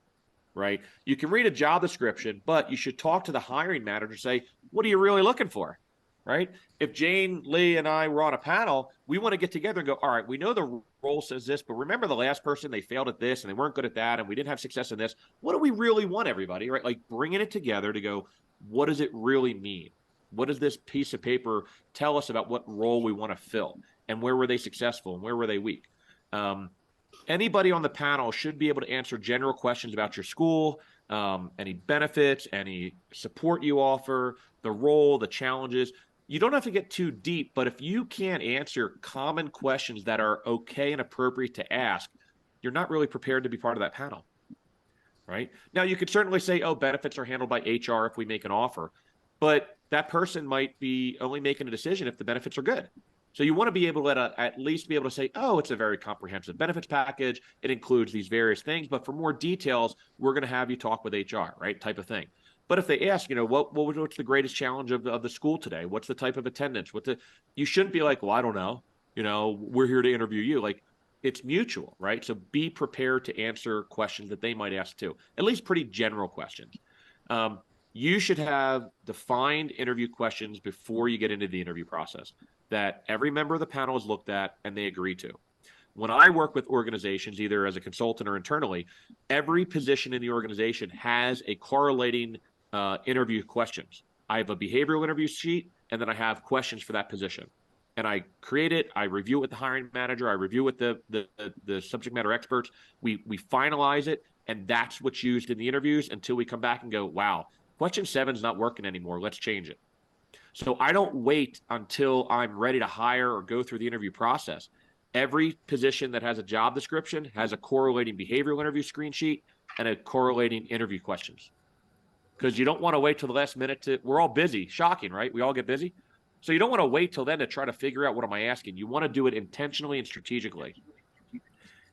right? You can read a job description, but you should talk to the hiring manager and say, what are you really looking for? Right? If Jane, Lee, and I were on a panel, we want to get together and go, all right, we know the role says this, but remember the last person, they failed at this and they weren't good at that and we didn't have success in this. What do we really want, everybody? Right? Like bringing it together to go, what does it really mean? What does this piece of paper tell us about what role we want to fill? And where were they successful and where were they weak? Anybody on the panel should be able to answer general questions about your school, any benefits, any support you offer, the role, the challenges. You don't have to get too deep, but if you can't answer common questions that are okay and appropriate to ask, you're not really prepared to be part of that panel, right? Now, you could certainly say, oh, benefits are handled by HR if we make an offer, but that person might be only making a decision if the benefits are good. So you want to be able to at least be able to say, oh, it's a very comprehensive benefits package. It includes these various things, but for more details, we're going to have you talk with HR, right? Type of thing. But if they ask, what's the greatest challenge of the school today? What's the type of attendance? You shouldn't be like, well, I don't know. We're here to interview you. Like, it's mutual, right? So be prepared to answer questions that they might ask too, at least pretty general questions. You should have defined interview questions before you get into the interview process that every member of the panel has looked at and they agree to. When I work with organizations, either as a consultant or internally, every position in the organization has a correlating interview questions. I have a behavioral interview sheet, and then I have questions for that position. And I create it, I review it with the hiring manager, I review with the subject matter experts, we finalize it, and that's what's used in the interviews until we come back and go, wow, question 7 is not working anymore, let's change it. So I don't wait until I'm ready to hire or go through the interview process. Every position that has a job description has a correlating behavioral interview screen sheet and a correlating interview questions. Because you don't want to wait till the last minute we're all busy. Shocking, right? We all get busy. So you don't want to wait till then to try to figure out what am I asking. You want to do it intentionally and strategically.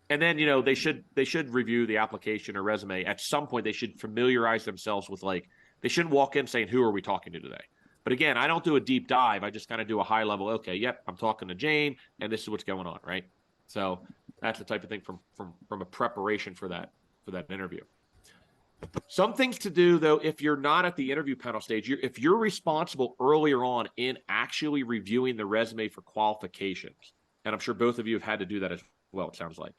And then, they should review the application or resume. At some point, they should familiarize themselves with they shouldn't walk in saying, who are we talking to today? But again, I don't do a deep dive. I just kind of do a high level. Okay, yep, I'm talking to Jane, and this is what's going on, right? So that's the type of thing from a preparation for that interview. Some things to do, though, if you're not at the interview panel stage, if you're responsible earlier on in actually reviewing the resume for qualifications, and I'm sure both of you have had to do that as well, it sounds like.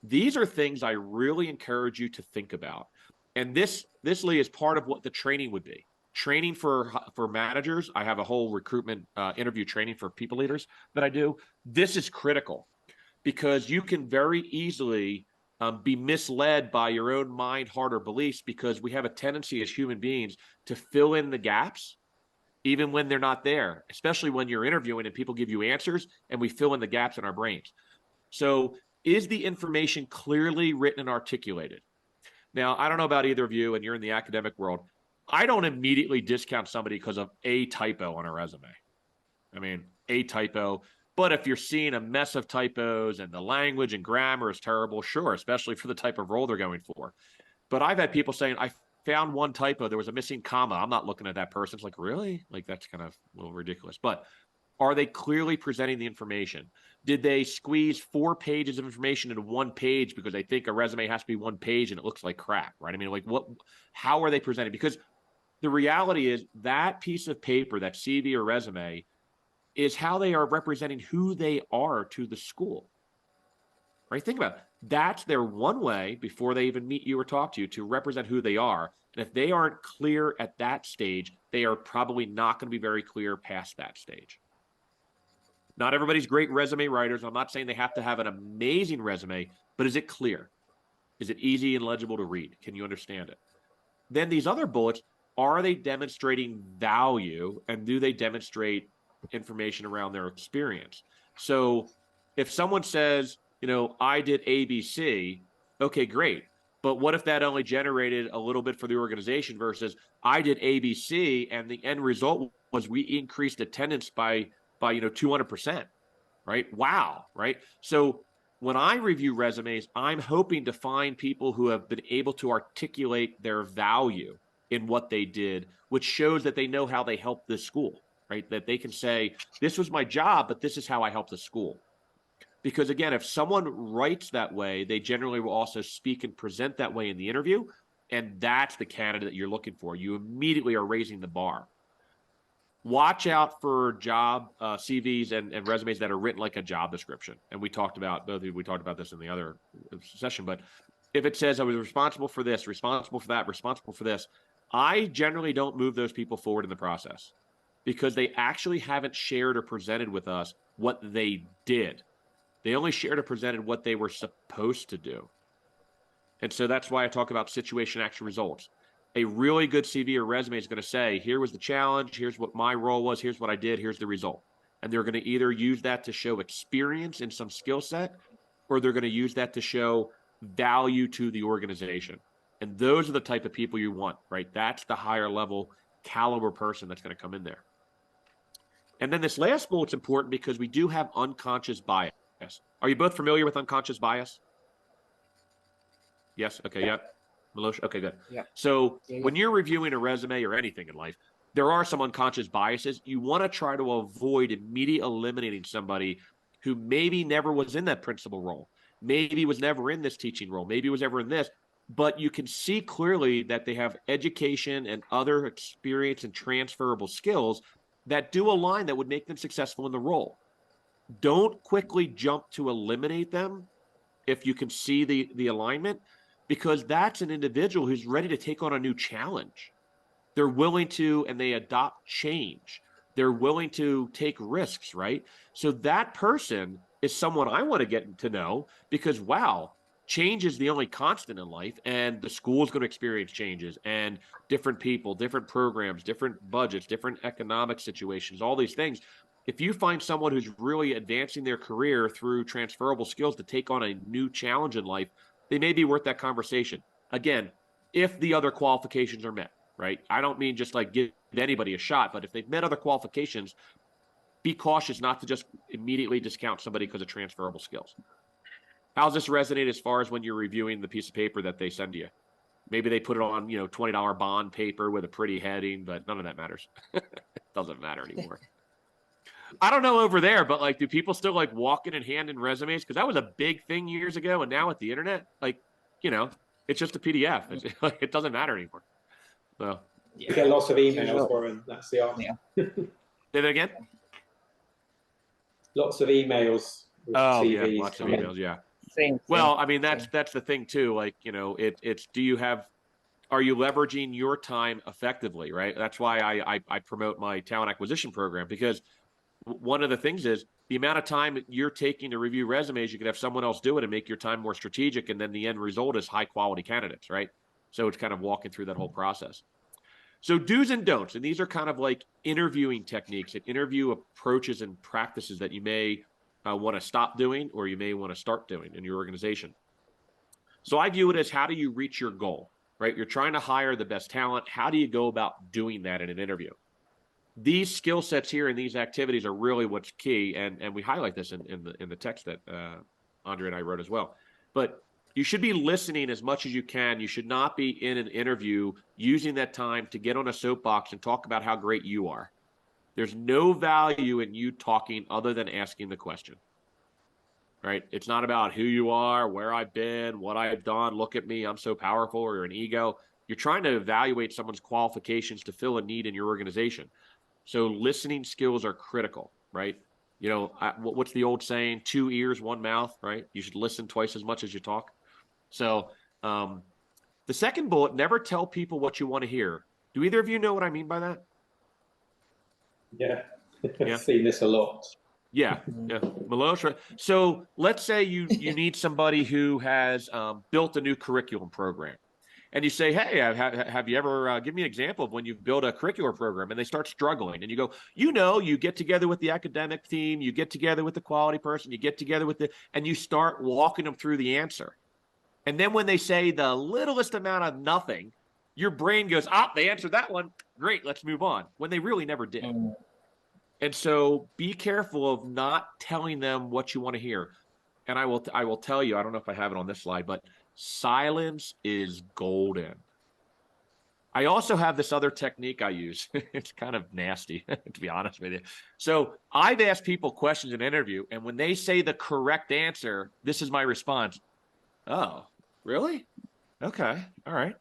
These are things I really encourage you to think about. And this, Lee, is part of what the training would be. Training for managers. I have a whole recruitment interview training for people leaders that I do. This is critical because you can very easily be misled by your own mind, heart, or beliefs, because we have a tendency as human beings to fill in the gaps even when they're not there, especially when you're interviewing and people give you answers and we fill in the gaps in our brains. So is the information clearly written and articulated? Now, I don't know about either of you, and you're in the academic world. I don't immediately discount somebody because of a typo on a resume. I mean, a typo. But if you're seeing a mess of typos and the language and grammar is terrible, sure, especially for the type of role they're going for. But I've had people saying, I found one typo. There was a missing comma. I'm not looking at that person. It's like, really? Like, that's kind of a little ridiculous. But are they clearly presenting the information? Did they squeeze 4 pages of information into 1 page because they think a resume has to be 1 page and it looks like crap, right? I mean, like, how are they presenting? Because the reality is that piece of paper, that CV or resume, is how they are representing who they are to the school, right? Think about it. That's their one way before they even meet you or talk to you to represent who they are. And if they aren't clear at that stage, they are probably not going to be very clear past that stage. Not everybody's great resume writers. I'm not saying they have to have an amazing resume, but is it clear? Is it easy and legible to read? Can you understand it? Then these other bullets, are they demonstrating value, and do they demonstrate information around their experience? So if someone says, I did ABC, okay, great. But what if that only generated a little bit for the organization versus I did ABC and the end result was we increased attendance by 200%, right? Wow, right? So when I review resumes, I'm hoping to find people who have been able to articulate their value in what they did, which shows that they know how they helped the school, right? That they can say, this was my job, but this is how I helped the school. Because again, if someone writes that way, they generally will also speak and present that way in the interview. And that's the candidate you're looking for. You immediately are raising the bar. Watch out for job CVs and resumes that are written like a job description. And we talked about this in the other session, but if it says I was responsible for this, responsible for that, responsible for this, I generally don't move those people forward in the process because they actually haven't shared or presented with us what they did. They only shared or presented what they were supposed to do. And so that's why I talk about situation, action, results. A really good CV or resume is going to say, here was the challenge, here's what my role was, here's what I did, here's the result. And they're going to either use that to show experience in some skill set, or they're going to use that to show value to the organization. And those are the type of people you want, right? That's the higher level caliber person that's going to come in there. And then this last bullet's important because we do have unconscious bias. Are you both familiar with unconscious bias? Yes. Okay. Yeah. Milosh? Okay, good. Yeah. So when you're reviewing a resume or anything in life, there are some unconscious biases. You want to try to avoid immediately eliminating somebody who maybe never was in that principal role, maybe was never in this teaching role, maybe was ever in this, but you can see clearly that they have education and other experience and transferable skills that do align that would make them successful in the role. Don't quickly jump to eliminate them if you can see the alignment, because that's an individual who's ready to take on a new challenge. They're willing to, and they adopt change. They're willing to take risks, right? So that person is someone I want to get to know because, wow, change is the only constant in life, and the school is going to experience changes, and different people, different programs, different budgets, different economic situations, all these things. If you find someone who's really advancing their career through transferable skills to take on a new challenge in life, they may be worth that conversation. Again, if the other qualifications are met, right? I don't mean just like give anybody a shot, but if they've met other qualifications, be cautious not to just immediately discount somebody because of transferable skills. How's this resonate as far as when you're reviewing the piece of paper that they send you? Maybe they put it on, $20 bond paper with a pretty heading, but none of that matters. It doesn't matter anymore. I don't know over there, but do people still walking and handing resumes? Because that was a big thing years ago, and now with the internet, It's just a PDF. It doesn't matter anymore. So You get lots of emails, Sure. Warren. That's the answer. Yeah. say that again. Lots of emails with Oh yeah, CVs lots of coming. emails. Yeah. Same. Well, same, I mean, same. that's the thing too. Like, you know, it's are you leveraging your time effectively, right? That's why I promote my talent acquisition program, because one of the things is the amount of time you're taking to review resumes, you could have someone else do it and make your time more strategic. And then the end result is high quality candidates, right? So it's kind of walking through that whole process. So do's and don'ts, and these are kind of like interviewing techniques and interview approaches and practices that you may want to stop doing or you may want to start doing in your organization. So I view it as, how do you reach your goal, right? You're trying to hire the best talent. How do you go about doing that in an interview? These skill sets here and these activities are really what's key, and we highlight this in the text that Andre and I wrote as well. But you should be listening as much as you can. You should not be in an interview using that time to get on a soapbox and talk about how great you are. There's no value in you talking other than asking the question, right? It's not about who you are, where I've been, what I've done. Look at me, I'm so powerful, or you're an ego. You're trying to evaluate someone's qualifications to fill a need in your organization. So listening skills are critical, right? You know, what's the old saying? 2 ears, 1 mouth, right? You should listen twice as much as you talk. So the second bullet, never tell people what you want to hear. Do either of you know what I mean by that? Yeah, Yeah. I've seen this a lot. Yeah, yeah. Milos, right? So let's say you need somebody who has built a new curriculum program. And you say, hey, have you ever give me an example of when you've built a curricular program, and they start struggling, and you go, you get together with the academic team, you get together with the quality person, you get together with and you start walking them through the answer. And then when they say the littlest amount of nothing, your brain goes, they answered that one. Great, let's move on. When they really never did. And so be careful of not telling them what you want to hear. And I will tell you, I don't know if I have it on this slide, but silence is golden. I also have this other technique I use. It's kind of nasty, to be honest with you. So I've asked people questions in an interview, and when they say the correct answer, this is my response. Oh, really? Okay. All right.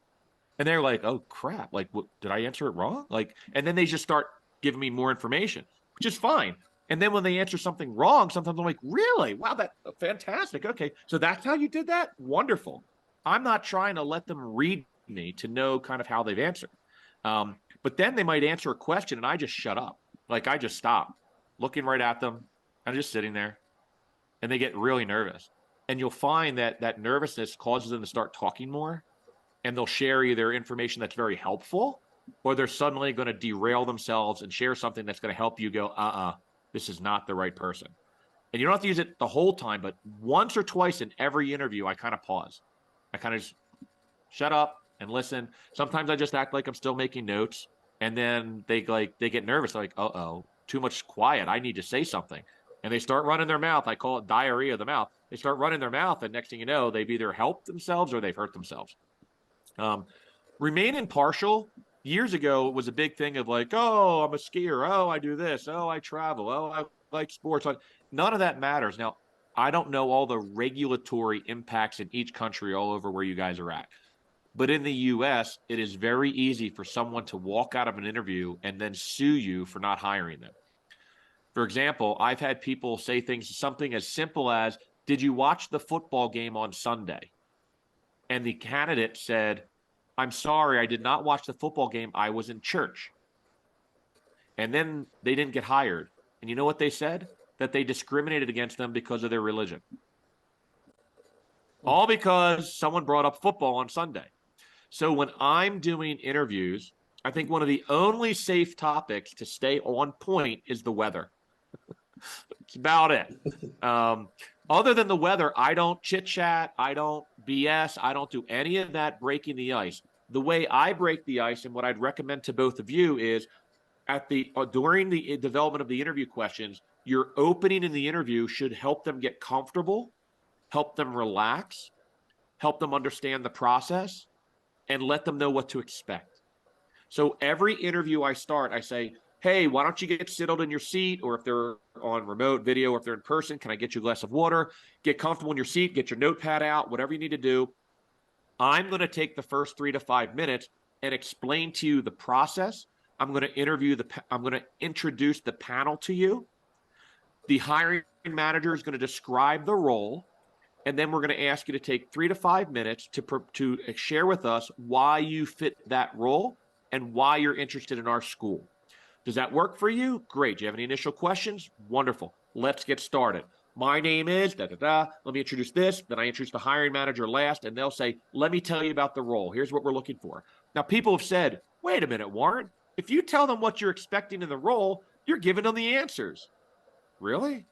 And they're like, oh crap. Like, what, did I answer it wrong? Like, and then they just start giving me more information, which is fine. And then when they answer something wrong, sometimes I'm like, really? Wow, that's fantastic. Okay. So that's how you did that? Wonderful. I'm not trying to let them read me to know kind of how they've answered. But then they might answer a question and I just shut up. Like, I just stop looking right at them. I'm just sitting there, and they get really nervous. And you'll find that that nervousness causes them to start talking more, and they'll share either information that's very helpful, or they're suddenly going to derail themselves and share something that's going to help you go, this is not the right person. And you don't have to use it the whole time, but once or twice in every interview, I kind of pause. I kind of just shut up and listen. Sometimes I just act like I'm still making notes, and then they get nervous. They're like, too much quiet. I need to say something. And they start running their mouth. I call it diarrhea of the mouth. They start running their mouth, and next thing you know, they've either helped themselves or they've hurt themselves. Remain impartial. Years ago, it was a big thing of like, oh, I'm a skier. Oh, I do this. Oh, I travel. Oh, I like sports. None of that matters. Now, I don't know all the regulatory impacts in each country all over where you guys are at. But in the US, it is very easy for someone to walk out of an interview and then sue you for not hiring them. For example, I've had people say something as simple as, did you watch the football game on Sunday? And the candidate said, I'm sorry, I did not watch the football game. I was in church. And then they didn't get hired. And you know what they said? That they discriminated against them because of their religion. All because someone brought up football on Sunday. So when I'm doing interviews, I think one of the only safe topics to stay on point is the weather. It's about it. Other than the weather, I don't chit chat. I don't BS. I don't do any of that breaking the ice. The way I break the ice, and what I'd recommend to both of you, is during the development of the interview questions, your opening in the interview should help them get comfortable, help them relax, help them understand the process, and let them know what to expect. So every interview I start, I say, hey, why don't you get settled in your seat? Or if they're on remote video, or if they're in person, can I get you a glass of water? Get comfortable in your seat, get your notepad out, whatever you need to do. I'm going to take the first 3 to 5 minutes and explain to you the process. I'm going to introduce the panel to you. The hiring manager is going to describe the role. And then we're going to ask you to take 3 to 5 minutes to share with us why you fit that role and why you're interested in our school. Does that work for you? Great. Do you have any initial questions? Wonderful. Let's get started. My name is Let me introduce this. Then I introduce the hiring manager last, and they'll say, let me tell you about the role. Here's what we're looking for. Now, people have said, wait a minute, Warren, if you tell them what you're expecting in the role, you're giving them the answers. Really?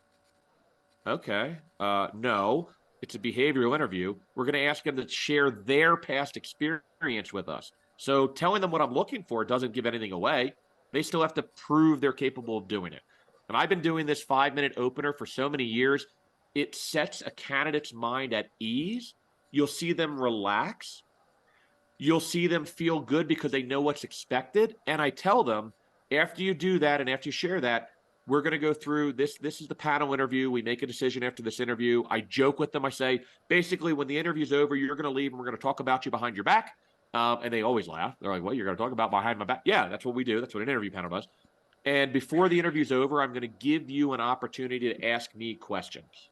Okay. No. It's a behavioral interview. We're going to ask them to share their past experience with us. So telling them what I'm looking for doesn't give anything away. They still have to prove they're capable of doing it. And I've been doing this 5-minute opener for so many years. It sets a candidate's mind at ease. You'll see them relax. You'll see them feel good because they know what's expected. And I tell them, after you do that and after you share that, we're going to go through this. This is the panel interview. We make a decision after this interview. I joke with them. I say, basically, when the interview's over, you're going to leave and we're going to talk about you behind your back. And they always laugh. They're like, well, you're going to talk about behind my back? Yeah, that's what we do. That's what an interview panel does. And before the interview's over, I'm going to give you an opportunity to ask me questions.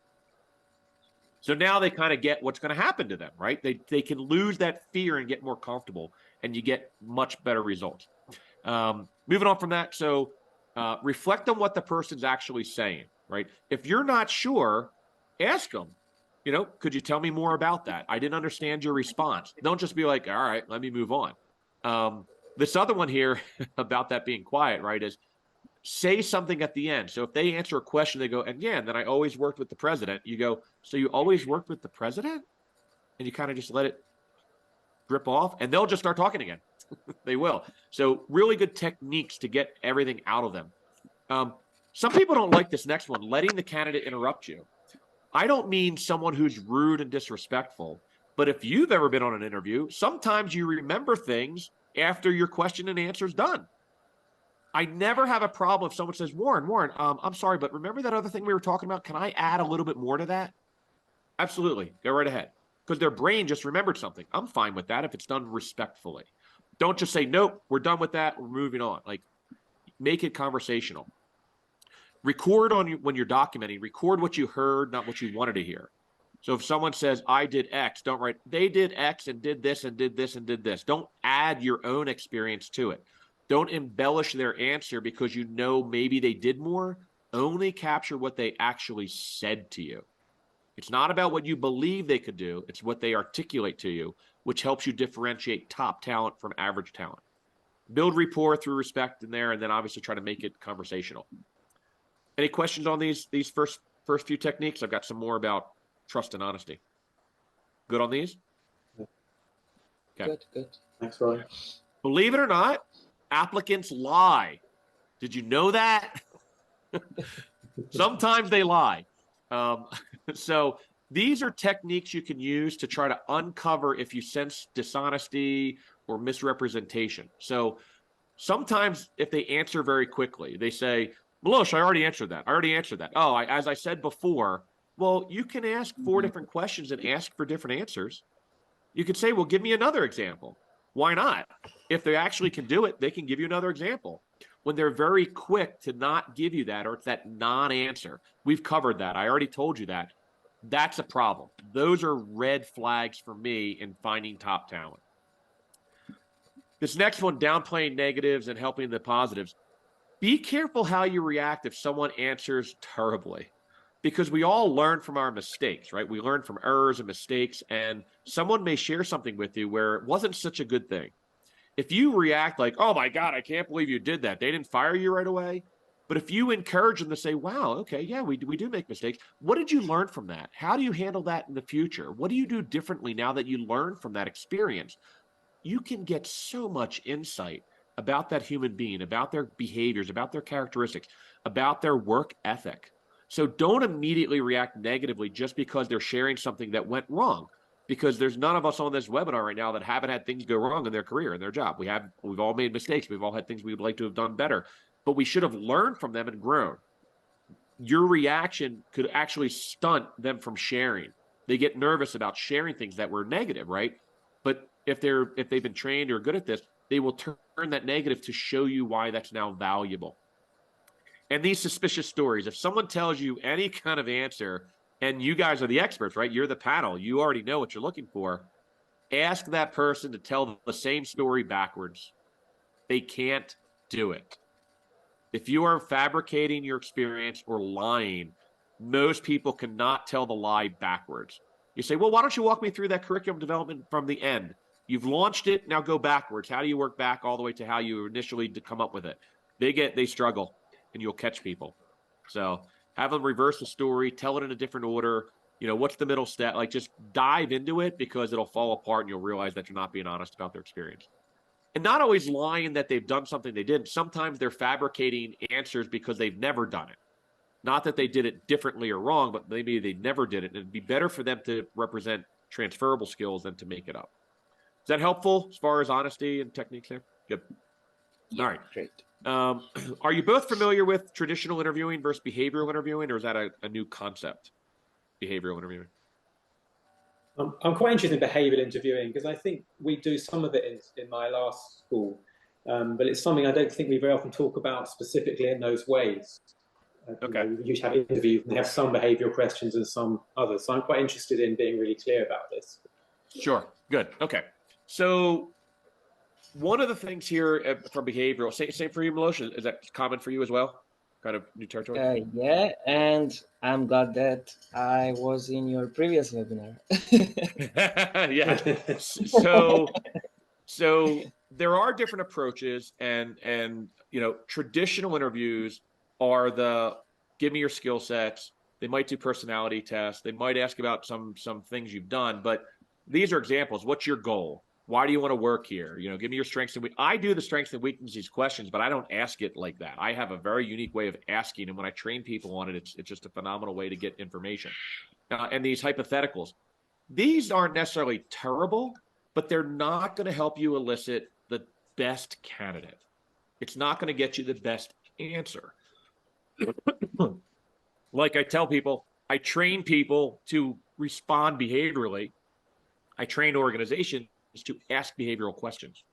So now they kind of get what's going to happen to them, right? They can lose that fear and get more comfortable, and you get much better results. Moving on from that, so reflect on what the person's actually saying, right? If you're not sure, ask them, could you tell me more about that? I didn't understand your response. Don't just be like, all right, let me move on. This other one here about that being quiet, right, is say something at the end. So if they answer a question, they go, again, then I always worked with the president. You go, so you always worked with the president? And you kind of just let it drip off, and they'll just start talking again. They will. So really good techniques to get everything out of them. Some people don't like this next one, letting the candidate interrupt you. I don't mean someone who's rude and disrespectful, but if you've ever been on an interview, sometimes you remember things after your question and answer is done. I never have a problem if someone says, Warren, I'm sorry, but remember that other thing we were talking about? Can I add a little bit more to that? Absolutely. Go right ahead. Because their brain just remembered something. I'm fine with that if it's done respectfully. Don't just say, nope, we're done with that. We're moving on. Like, make it conversational. Record when you're documenting, record what you heard, not what you wanted to hear. So if someone says, I did X, don't write, they did X and did this and did this and did this. Don't add your own experience to it. Don't embellish their answer because you know maybe they did more. Only capture what they actually said to you. It's not about what you believe they could do. It's what they articulate to you, which helps you differentiate top talent from average talent. Build rapport through respect in there, and then obviously try to make it conversational. Any questions on these first few techniques? I've got some more about trust and honesty. Good on these? Okay. Good. Thanks, Ryan. Believe it or not, applicants lie. Did you know that? Sometimes they lie. So these are techniques you can use to try to uncover if you sense dishonesty or misrepresentation. So sometimes if they answer very quickly, they say, Milosh, I already answered that. Oh, as I said before, well, you can ask 4 different questions and ask for different answers. You could say, well, give me another example. Why not? If they actually can do it, they can give you another example. When they're very quick to not give you that, or it's that non-answer, we've covered that. I already told you that. That's a problem. Those are red flags for me in finding top talent. This next one, downplaying negatives and helping the positives. Be careful how you react if someone answers terribly, because we all learn from our mistakes, right? We learn from errors and mistakes, and someone may share something with you where it wasn't such a good thing. If you react like, oh my God, I can't believe you did that, they didn't fire you right away. But if you encourage them to say, wow, okay, yeah, we do make mistakes. What did you learn from that? How do you handle that in the future? What do you do differently now that you learned from that experience? You can get so much insight about that human being, about their behaviors, about their characteristics, about their work ethic. So don't immediately react negatively just because they're sharing something that went wrong, because there's none of us on this webinar right now that haven't had things go wrong in their career, in their job. We've all made mistakes. We've all had things we would like to have done better, but we should have learned from them and grown. Your reaction could actually stunt them from sharing. They get nervous about sharing things that were negative, right? But if they've been trained or good at this, they will turn that negative to show you why that's now valuable. And these suspicious stories, if someone tells you any kind of answer, and you guys are the experts, right? You're the panel. You already know what you're looking for. Ask that person to tell the same story backwards. They can't do it. If you are fabricating your experience or lying, most people cannot tell the lie backwards. You say, well, why don't you walk me through that curriculum development from the end? You've launched it, now go backwards. How do you work back all the way to how you initially come up with it? They struggle, and you'll catch people. So have them reverse the story, tell it in a different order. You know, what's the middle step? Like, just dive into it, because it'll fall apart and you'll realize that you're not being honest about their experience. And not always lying that they've done something they didn't. Sometimes they're fabricating answers because they've never done it. Not that they did it differently or wrong, but maybe they never did it. And it'd be better for them to represent transferable skills than to make it up. Is that helpful as far as honesty and techniques there? Good. Yeah, all right. Great. Are you both familiar with traditional interviewing versus behavioral interviewing, or is that a new concept, behavioral interviewing? I'm quite interested in behavioural interviewing, because I think we do some of it in my last school, but it's something I don't think we very often talk about specifically in those ways. Okay. You know, we usually have interviews and have some behavioural questions and some others. So I'm quite interested in being really clear about this. Sure. Good. Okay. So one of the things here from behavioral, same for you, Milosh, is that common for you as well? Kind of new territory? Yeah, and I'm glad that I was in your previous webinar. Yeah. So there are different approaches, and you know, traditional interviews are give me your skill sets. They might do personality tests. They might ask about some things you've done, but these are examples. What's your goal? Why do you want to work here? You know, give me your strengths and weaknesses. I do the strengths and weaknesses questions, but I don't ask it like that. I have a very unique way of asking, and when I train people on it, it's just a phenomenal way to get information. And these hypotheticals, these aren't necessarily terrible, but they're not going to help you elicit the best candidate. It's not going to get you the best answer. Like I tell people, I train people to respond behaviorally. I train organizations to ask behavioral questions.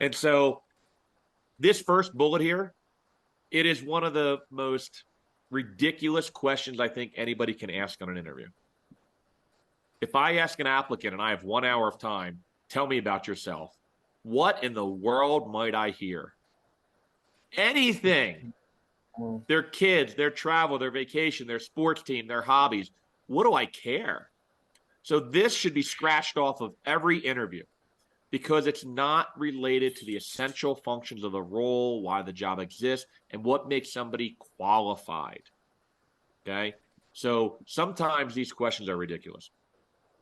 And so this first bullet here, it is one of the most ridiculous questions I think anybody can ask on an interview. If I ask an applicant and I have 1 hour of time, tell me about yourself. What in the world might I hear? Anything. Their kids, their travel, their vacation, their sports team, their hobbies. What do I care? So this should be scratched off of every interview, because it's not related to the essential functions of the role, why the job exists, and what makes somebody qualified. Okay? So sometimes these questions are ridiculous.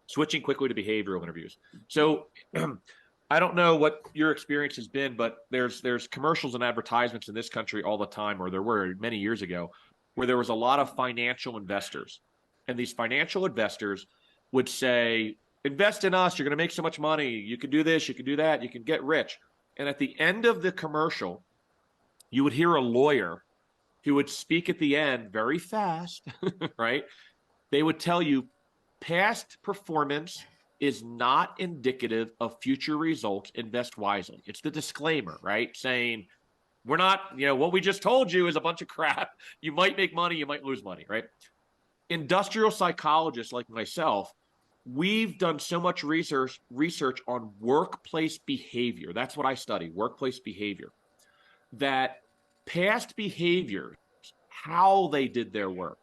Switching quickly to behavioral interviews. So I don't know what your experience has been, but there's commercials and advertisements in this country all the time, or there were many years ago, where there was a lot of financial investors. And these financial investors would say, invest in us, you're going to make so much money, you can do this, you can do that, you can get rich. And at the end of the commercial, you would hear a lawyer who would speak at the end very fast, right? They would tell you, past performance is not indicative of future results, invest wisely. It's the disclaimer, right? Saying, we're not, you know, what we just told you is a bunch of crap. You might make money, you might lose money, right? Industrial psychologists like myself, we've done so much research on workplace behavior. That's what I study, workplace behavior. That past behaviors, how they did their work,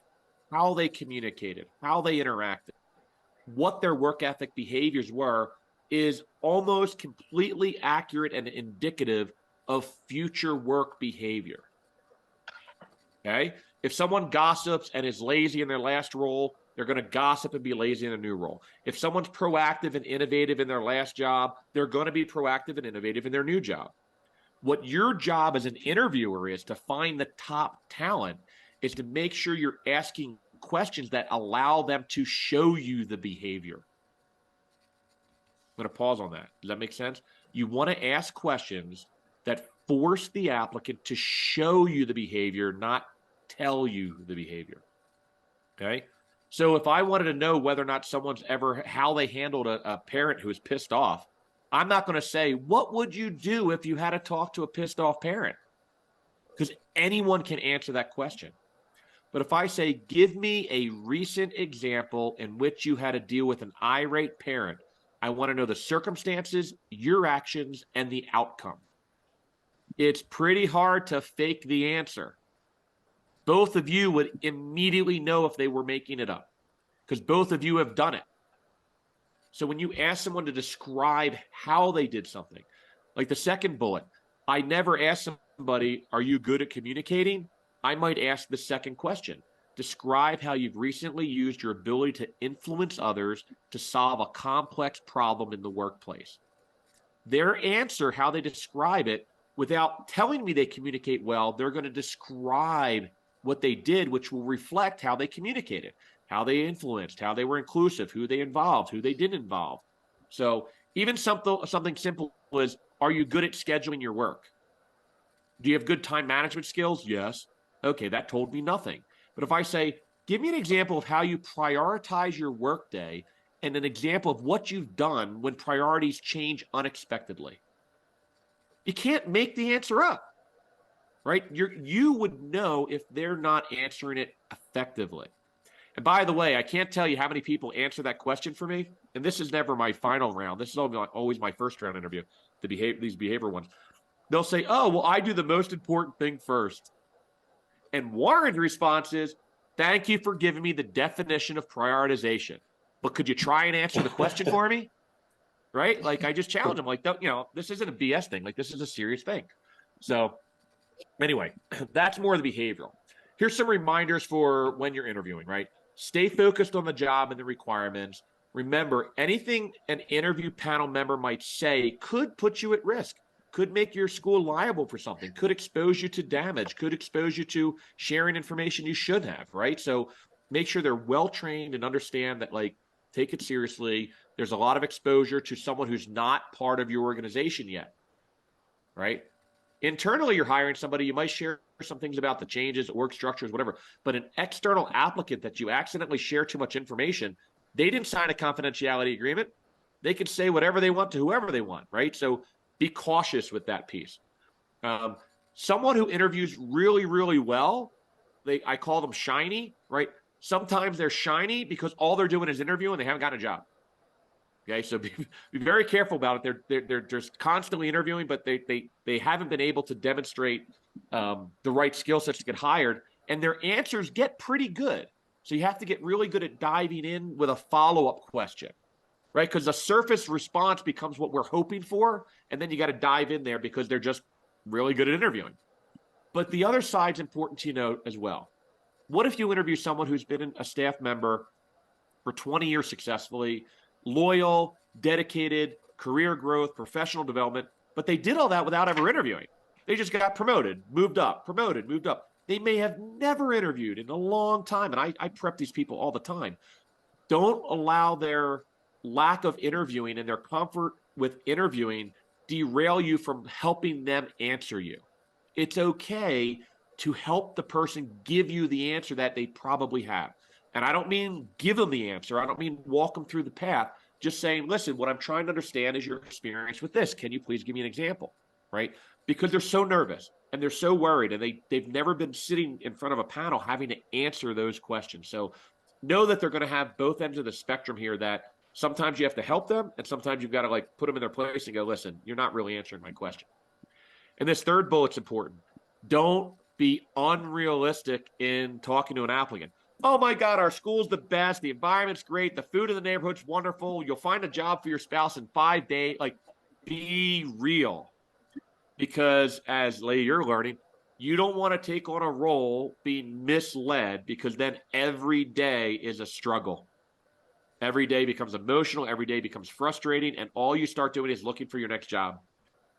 how they communicated, how they interacted, what their work ethic behaviors were, is almost completely accurate and indicative of future work behavior. Okay? If someone gossips and is lazy in their last role, they're going to gossip and be lazy in a new role. If someone's proactive and innovative in their last job, they're going to be proactive and innovative in their new job. What your job as an interviewer is to find the top talent, is to make sure you're asking questions that allow them to show you the behavior. I'm going to pause on that. Does that make sense? You want to ask questions that force the applicant to show you the behavior, not tell you the behavior. Okay? So if I wanted to know whether or not someone's ever, how they handled a parent who was pissed off, I'm not going to say, what would you do if you had to talk to a pissed off parent? Because anyone can answer that question. But if I say, give me a recent example in which you had to deal with an irate parent, I want to know the circumstances, your actions, and the outcome. It's pretty hard to fake the answer. Both of you would immediately know if they were making it up because both of you have done it. So when you ask someone to describe how they did something, like the second bullet, I never ask somebody, are you good at communicating? I might ask the second question. Describe how you've recently used your ability to influence others to solve a complex problem in the workplace. Their answer, how they describe it, without telling me they communicate well, they're going to describe what they did, which will reflect how they communicated, how they influenced, how they were inclusive, who they involved, who they didn't involve. So even something simple as, are you good at scheduling your work? Do you have good time management skills? Yes. Okay, that told me nothing. But if I say, give me an example of how you prioritize your workday and an example of what you've done when priorities change unexpectedly. You can't make the answer up, right? You would know if they're not answering it effectively. And by the way, I can't tell you how many people answer that question for me. And this is never my final round. This is always my first round interview, these behavior ones. They'll say, oh, well, I do the most important thing first. And Warren's response is, thank you for giving me the definition of prioritization. But could you try and answer the question for me? Right? Like I just challenge them, like, this isn't a BS thing. Like this is a serious thing. So anyway, that's more of the behavioral. Here's some reminders for when you're interviewing, right? Stay focused on the job and the requirements. Remember, anything an interview panel member might say could put you at risk, could make your school liable for something, could expose you to damage, could expose you to sharing information you should have, right? So make sure they're well-trained and understand that, like, take it seriously. There's a lot of exposure to someone who's not part of your organization yet, right? Internally, you're hiring somebody, you might share some things about the changes, org structures, whatever, but an external applicant that you accidentally share too much information, they didn't sign a confidentiality agreement. They can say whatever they want to whoever they want, right? So be cautious with that piece. Someone who interviews really, really well, I call them shiny, right? Sometimes they're shiny because all they're doing is interviewing. They haven't got a job. Okay, so be very careful about it. They're just constantly interviewing, but they haven't been able to demonstrate the right skill sets to get hired, and their answers get pretty good. So you have to get really good at diving in with a follow-up question, right? Because the surface response becomes what we're hoping for, and then you got to dive in there because they're just really good at interviewing. But the other side's important to note as well. What if you interview someone who's been a staff member for 20 years successfully, loyal, dedicated, career growth, professional development, but they did all that without ever interviewing? They just got promoted, moved up, promoted, moved up. They may have never interviewed in a long time, and I prep these people all the time. Don't allow their lack of interviewing and their comfort with interviewing derail you from helping them answer you. It's okay to help the person give you the answer that they probably have. And I don't mean give them the answer. I don't mean walk them through the path. Just saying, listen, what I'm trying to understand is your experience with this. Can you please give me an example, right? Because they're so nervous and they're so worried, and they've never been sitting in front of a panel having to answer those questions. So know that they're going to have both ends of the spectrum here, that sometimes you have to help them and sometimes you've got to, like, put them in their place and go, listen, you're not really answering my question. And this third bullet's important. Don't be unrealistic in talking to an applicant. Oh my God, our school's the best. The environment's great. The food in the neighborhood's wonderful. You'll find a job for your spouse in 5 days. Like, be real. Because as Leigh, you're learning, you don't want to take on a role being misled, because then every day is a struggle. Every day becomes emotional. Every day becomes frustrating. And all you start doing is looking for your next job,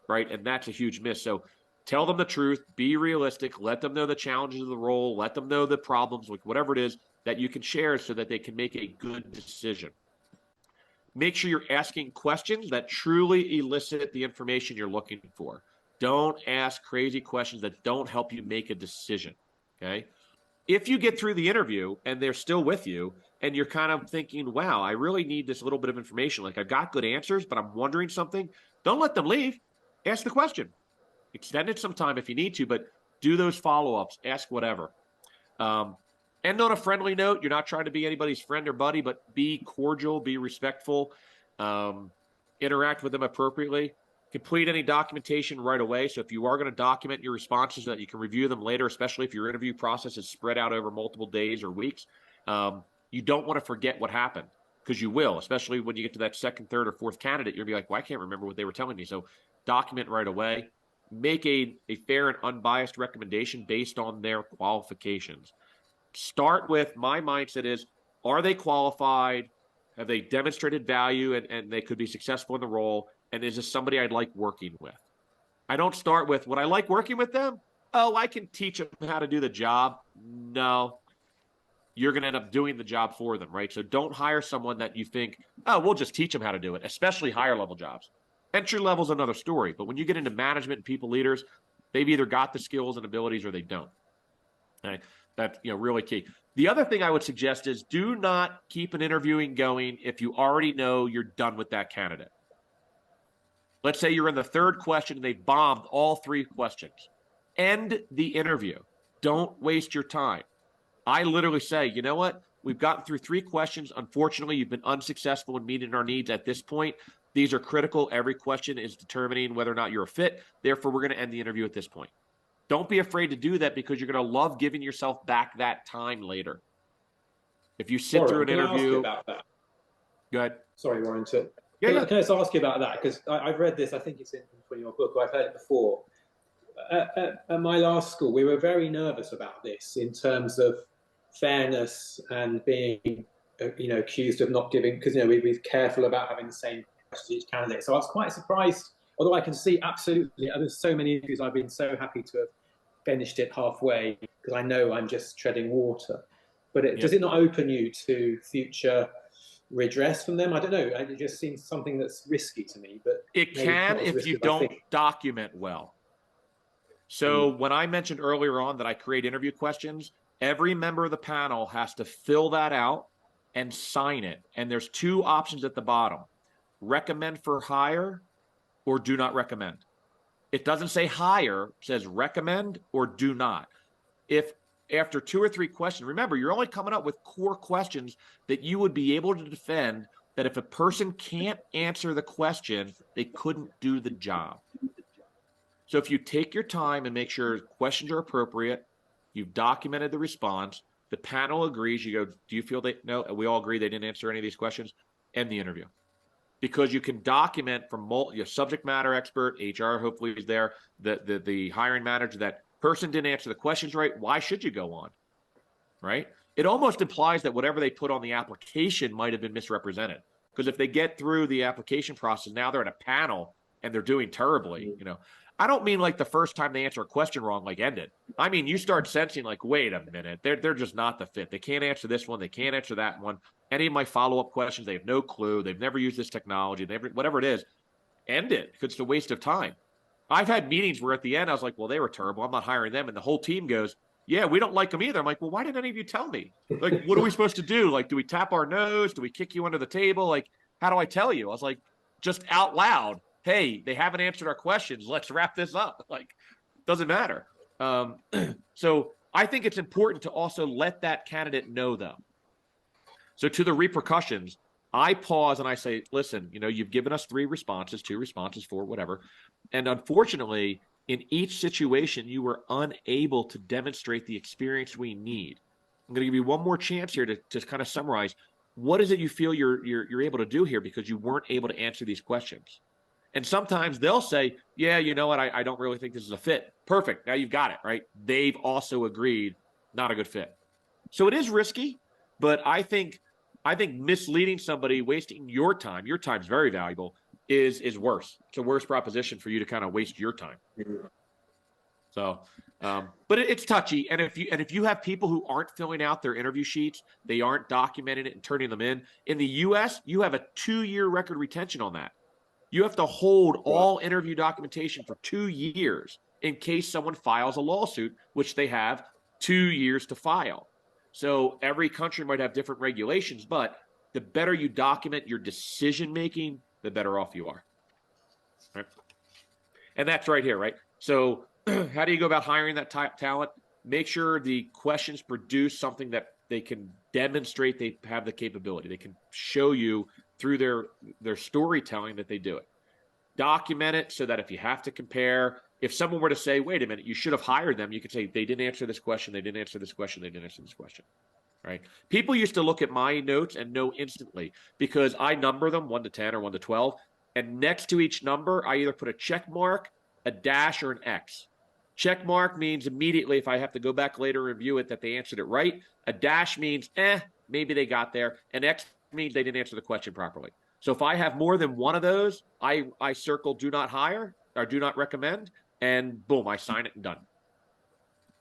right? And that's a huge miss. So tell them the truth, be realistic, let them know the challenges of the role, let them know the problems, like whatever it is that you can share so that they can make a good decision. Make sure you're asking questions that truly elicit the information you're looking for. Don't ask crazy questions that don't help you make a decision, okay? If you get through the interview and they're still with you and you're kind of thinking, wow, I really need this little bit of information. Like I've got good answers, but I'm wondering something. Don't let them leave. Ask the question. Extend it some time if you need to, but do those follow-ups, ask whatever. End on a friendly note. You're not trying to be anybody's friend or buddy, but be cordial, be respectful, interact with them appropriately. Complete any documentation right away. So if you are going to document your responses so that you can review them later, especially if your interview process is spread out over multiple days or weeks, you don't want to forget what happened, because you will, especially when you get to that second, third, or fourth candidate. You'll be like, well, I can't remember what they were telling me. So document right away. Make a fair and unbiased recommendation based on their qualifications. Start with, my mindset is, are they qualified? Have they demonstrated value and they could be successful in the role? And is this somebody I'd like working with? I don't start with, would I like working with them? Oh, I can teach them how to do the job. No, you're going to end up doing the job for them, right? So don't hire someone that you think, oh, we'll just teach them how to do it, especially higher level jobs. Entry level is another story. But when you get into management and people leaders, they've either got the skills and abilities or they don't. Okay? That's really key. The other thing I would suggest is do not keep an interviewing going if you already know you're done with that candidate. Let's say you're in the third question and they've bombed all three questions. End the interview. Don't waste your time. I literally say, you know what? We've gotten through three questions. Unfortunately, you've been unsuccessful in meeting our needs at this point. These are critical. Every question is determining whether or not you're a fit. Therefore, we're going to end the interview at this point. Don't be afraid to do that, because you're going to love giving yourself back that time later. If you sit through an Can I ask you interview. about that? Go ahead. Sorry, Warren. Can Yeah. I just ask you about that? Because I've read this, I think it's in your book, or I've heard it before. At my last school, we were very nervous about this in terms of fairness and being, accused of not giving, because, we'd be careful about having the same question to each candidate. So I was quite surprised, although I can see absolutely, there's so many interviews I've been so happy to have finished it halfway, because I know I'm just treading water. But does it not open you to future redress from them? I don't know. It just seems something that's risky to me. But it can if you don't document well. So when I mentioned earlier on that I create interview questions, every member of the panel has to fill that out and sign it. And there's two options at the bottom: recommend for hire or do not recommend. It doesn't say hire, it says recommend or do not. If after two or three questions, remember, you're only coming up with core questions that you would be able to defend, that if a person can't answer the question, they couldn't do the job. So if you take your time and make sure questions are appropriate, you've documented the response, the panel agrees, you go, do you feel no, we all agree they didn't answer any of these questions, end the interview. Because you can document from your subject matter expert, HR hopefully is there, the hiring manager, that person didn't answer the questions right. Why should you go on? Right? It almost implies that whatever they put on the application might have been misrepresented. Because if they get through the application process, now they're in a panel and they're doing terribly, I don't mean like the first time they answer a question wrong, like end it. I mean, you start sensing like, wait a minute, they're just not the fit. They can't answer this one. They can't answer that one. Any of my follow-up questions, they have no clue. They've never used this technology. Whatever it is, end it, because it's a waste of time. I've had meetings where at the end I was like, well, they were terrible. I'm not hiring them. And the whole team goes, yeah, we don't like them either. I'm like, well, why didn't any of you tell me? Like, what are we supposed to do? Like, do we tap our nose? Do we kick you under the table? Like, how do I tell you? I was like, just out loud, hey, they haven't answered our questions. Let's wrap this up. Like, doesn't matter. So I think it's important to also let that candidate know, though. So to the repercussions, I pause and I say, listen, you've given us 3 responses, 2 responses, 4, whatever. And unfortunately, in each situation, you were unable to demonstrate the experience we need. I'm going to give you one more chance here to kind of summarize. What is it you feel you're able to do here because you weren't able to answer these questions? And sometimes they'll say, yeah, you know what? I don't really think this is a fit. Perfect. Now you've got it, right? They've also agreed, not a good fit. So it is risky, but I think misleading somebody, wasting your time's very valuable, is worse. It's a worse proposition for you to kind of waste your time. So, but it's touchy. And if you have people who aren't filling out their interview sheets, they aren't documenting it and turning them in the US, you have a 2-year record retention on that. You have to hold all interview documentation for 2 years in case someone files a lawsuit, which they have 2 years to file. So every country might have different regulations, but the better you document your decision making, the better off you are. Right? And that's right here, right? So how do you go about hiring that talent? Make sure the questions produce something that they can demonstrate they have the capability. They can show you through their storytelling that they do it. Document it so that if you have to compare, if someone were to say, wait a minute, you should have hired them, you could say, they didn't answer this question, they didn't answer this question, they didn't answer this question, right? People used to look at my notes and know instantly because I number them 1 to 10 or 1 to 12. And next to each number, I either put a check mark, a dash, or an X. Check mark means immediately, if I have to go back later and review it, that they answered it right. A dash means, maybe they got there. And X means they didn't answer the question properly. So if I have more than one of those, I circle do not hire or do not recommend, and boom, I sign it and done.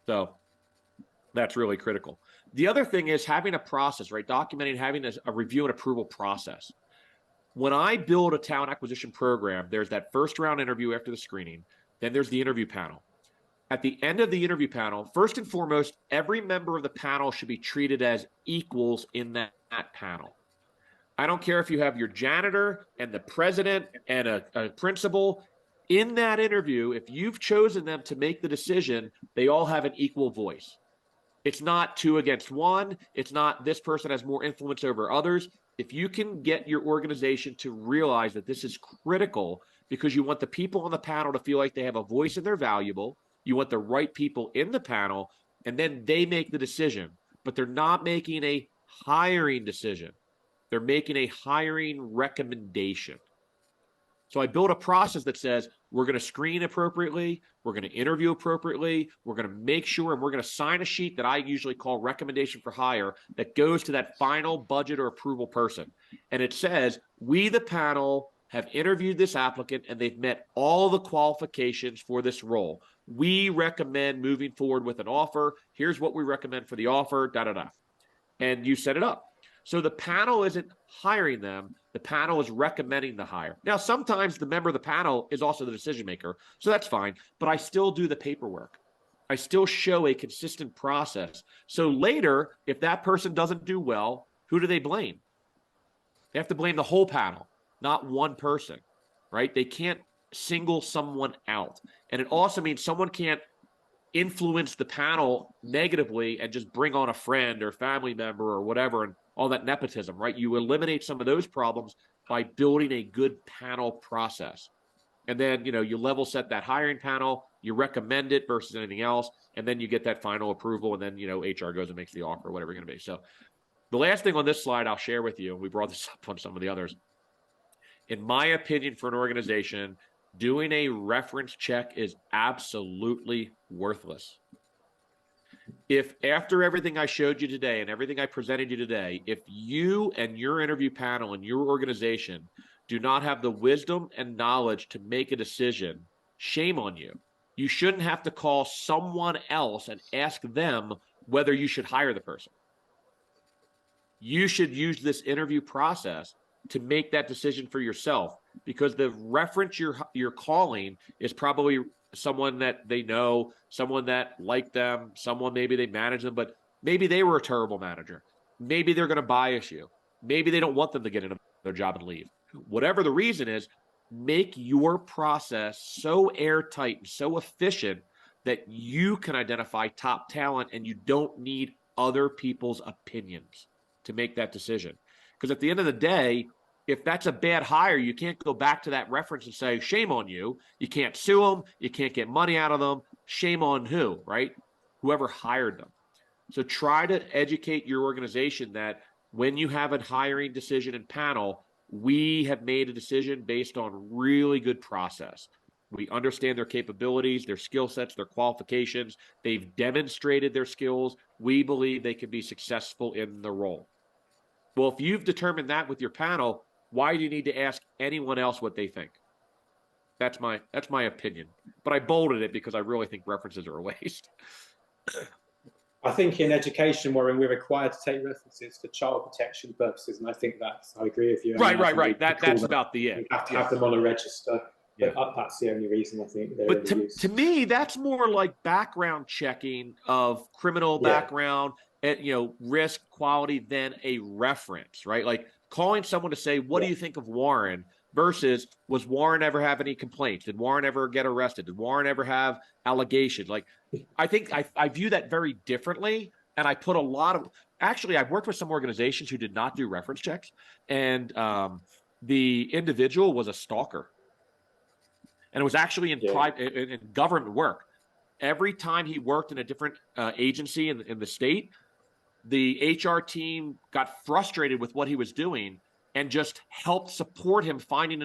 So that's really critical. The other thing is having a process, right? Documenting, having a review and approval process. When I build a talent acquisition program, there's that first round interview after the screening. Then there's the interview panel. At the end of the interview panel, first and foremost, every member of the panel should be treated as equals in that panel. I don't care if you have your janitor and the president and a principal. In that interview, if you've chosen them to make the decision, they all have an equal voice. It's not 2 against 1. It's not this person has more influence over others. If you can get your organization to realize that this is critical because you want the people on the panel to feel like they have a voice and they're valuable, you want the right people in the panel, and then they make the decision, but they're not making a hiring decision. They're making a hiring recommendation. So I build a process that says we're going to screen appropriately, we're going to interview appropriately, we're going to make sure, and we're going to sign a sheet that I usually call recommendation for hire that goes to that final budget or approval person. And it says, we, the panel, have interviewed this applicant and they've met all the qualifications for this role. We recommend moving forward with an offer. Here's what we recommend for the offer, And you set it up. So the panel isn't hiring them. The panel is recommending the hire. Now, sometimes the member of the panel is also the decision maker, so that's fine, but I still do the paperwork. I still show a consistent process. So later, if that person doesn't do well, who do they blame? They have to blame the whole panel, not one person, right? They can't single someone out. And it also means someone can't influence the panel negatively and just bring on a friend or family member or whatever and all that nepotism, right? You eliminate some of those problems by building a good panel process. And then, you level set that hiring panel, you recommend it versus anything else, and then you get that final approval, and then, HR goes and makes the offer, whatever it's going to be. So the last thing on this slide I'll share with you, and we brought this up on some of the others. In my opinion, for an organization, doing a reference check is absolutely worthless. If after everything I showed you today and everything I presented you today, if you and your interview panel and your organization do not have the wisdom and knowledge to make a decision, shame on you. You shouldn't have to call someone else and ask them whether you should hire the person. You should use this interview process to make that decision for yourself, because the reference you're calling is probably someone that they know, someone that liked them, someone maybe they manage them, but maybe they were a terrible manager. Maybe they're going to bias you. Maybe they don't want them to get another job and leave. Whatever the reason is, make your process so airtight and so efficient that you can identify top talent and you don't need other people's opinions to make that decision. Because at the end of the day, if that's a bad hire, you can't go back to that reference and say, shame on you. You can't sue them. You can't get money out of them. Shame on who, right? Whoever hired them. So try to educate your organization that when you have a hiring decision and panel, we have made a decision based on really good process. We understand their capabilities, their skill sets, their qualifications. They've demonstrated their skills. We believe they can be successful in the role. Well, if you've determined that with your panel, why do you need to ask anyone else what they think? That's my opinion. But I bolded it because I really think references are a waste. I think in education, Warren, we're required to take references for child protection purposes, and I think I agree with you. Right. That's about the it. You have to have them on a register. But that's the only reason I think they're But to overused. me, that's more like background checking of criminal Yeah. background and risk quality than a reference, right? Like calling someone to say, "What do Yeah. you think of Warren?" versus was Warren ever have any complaints? Did Warren ever get arrested? Did Warren ever have allegations? Like, I think I view that very differently, and I put a lot of actually I've worked with some organizations who did not do reference checks, and the individual was a stalker. And it was actually in Yeah. private in government work. Every time he worked in a different agency in the state, the HR team got frustrated with what he was doing and just helped support him finding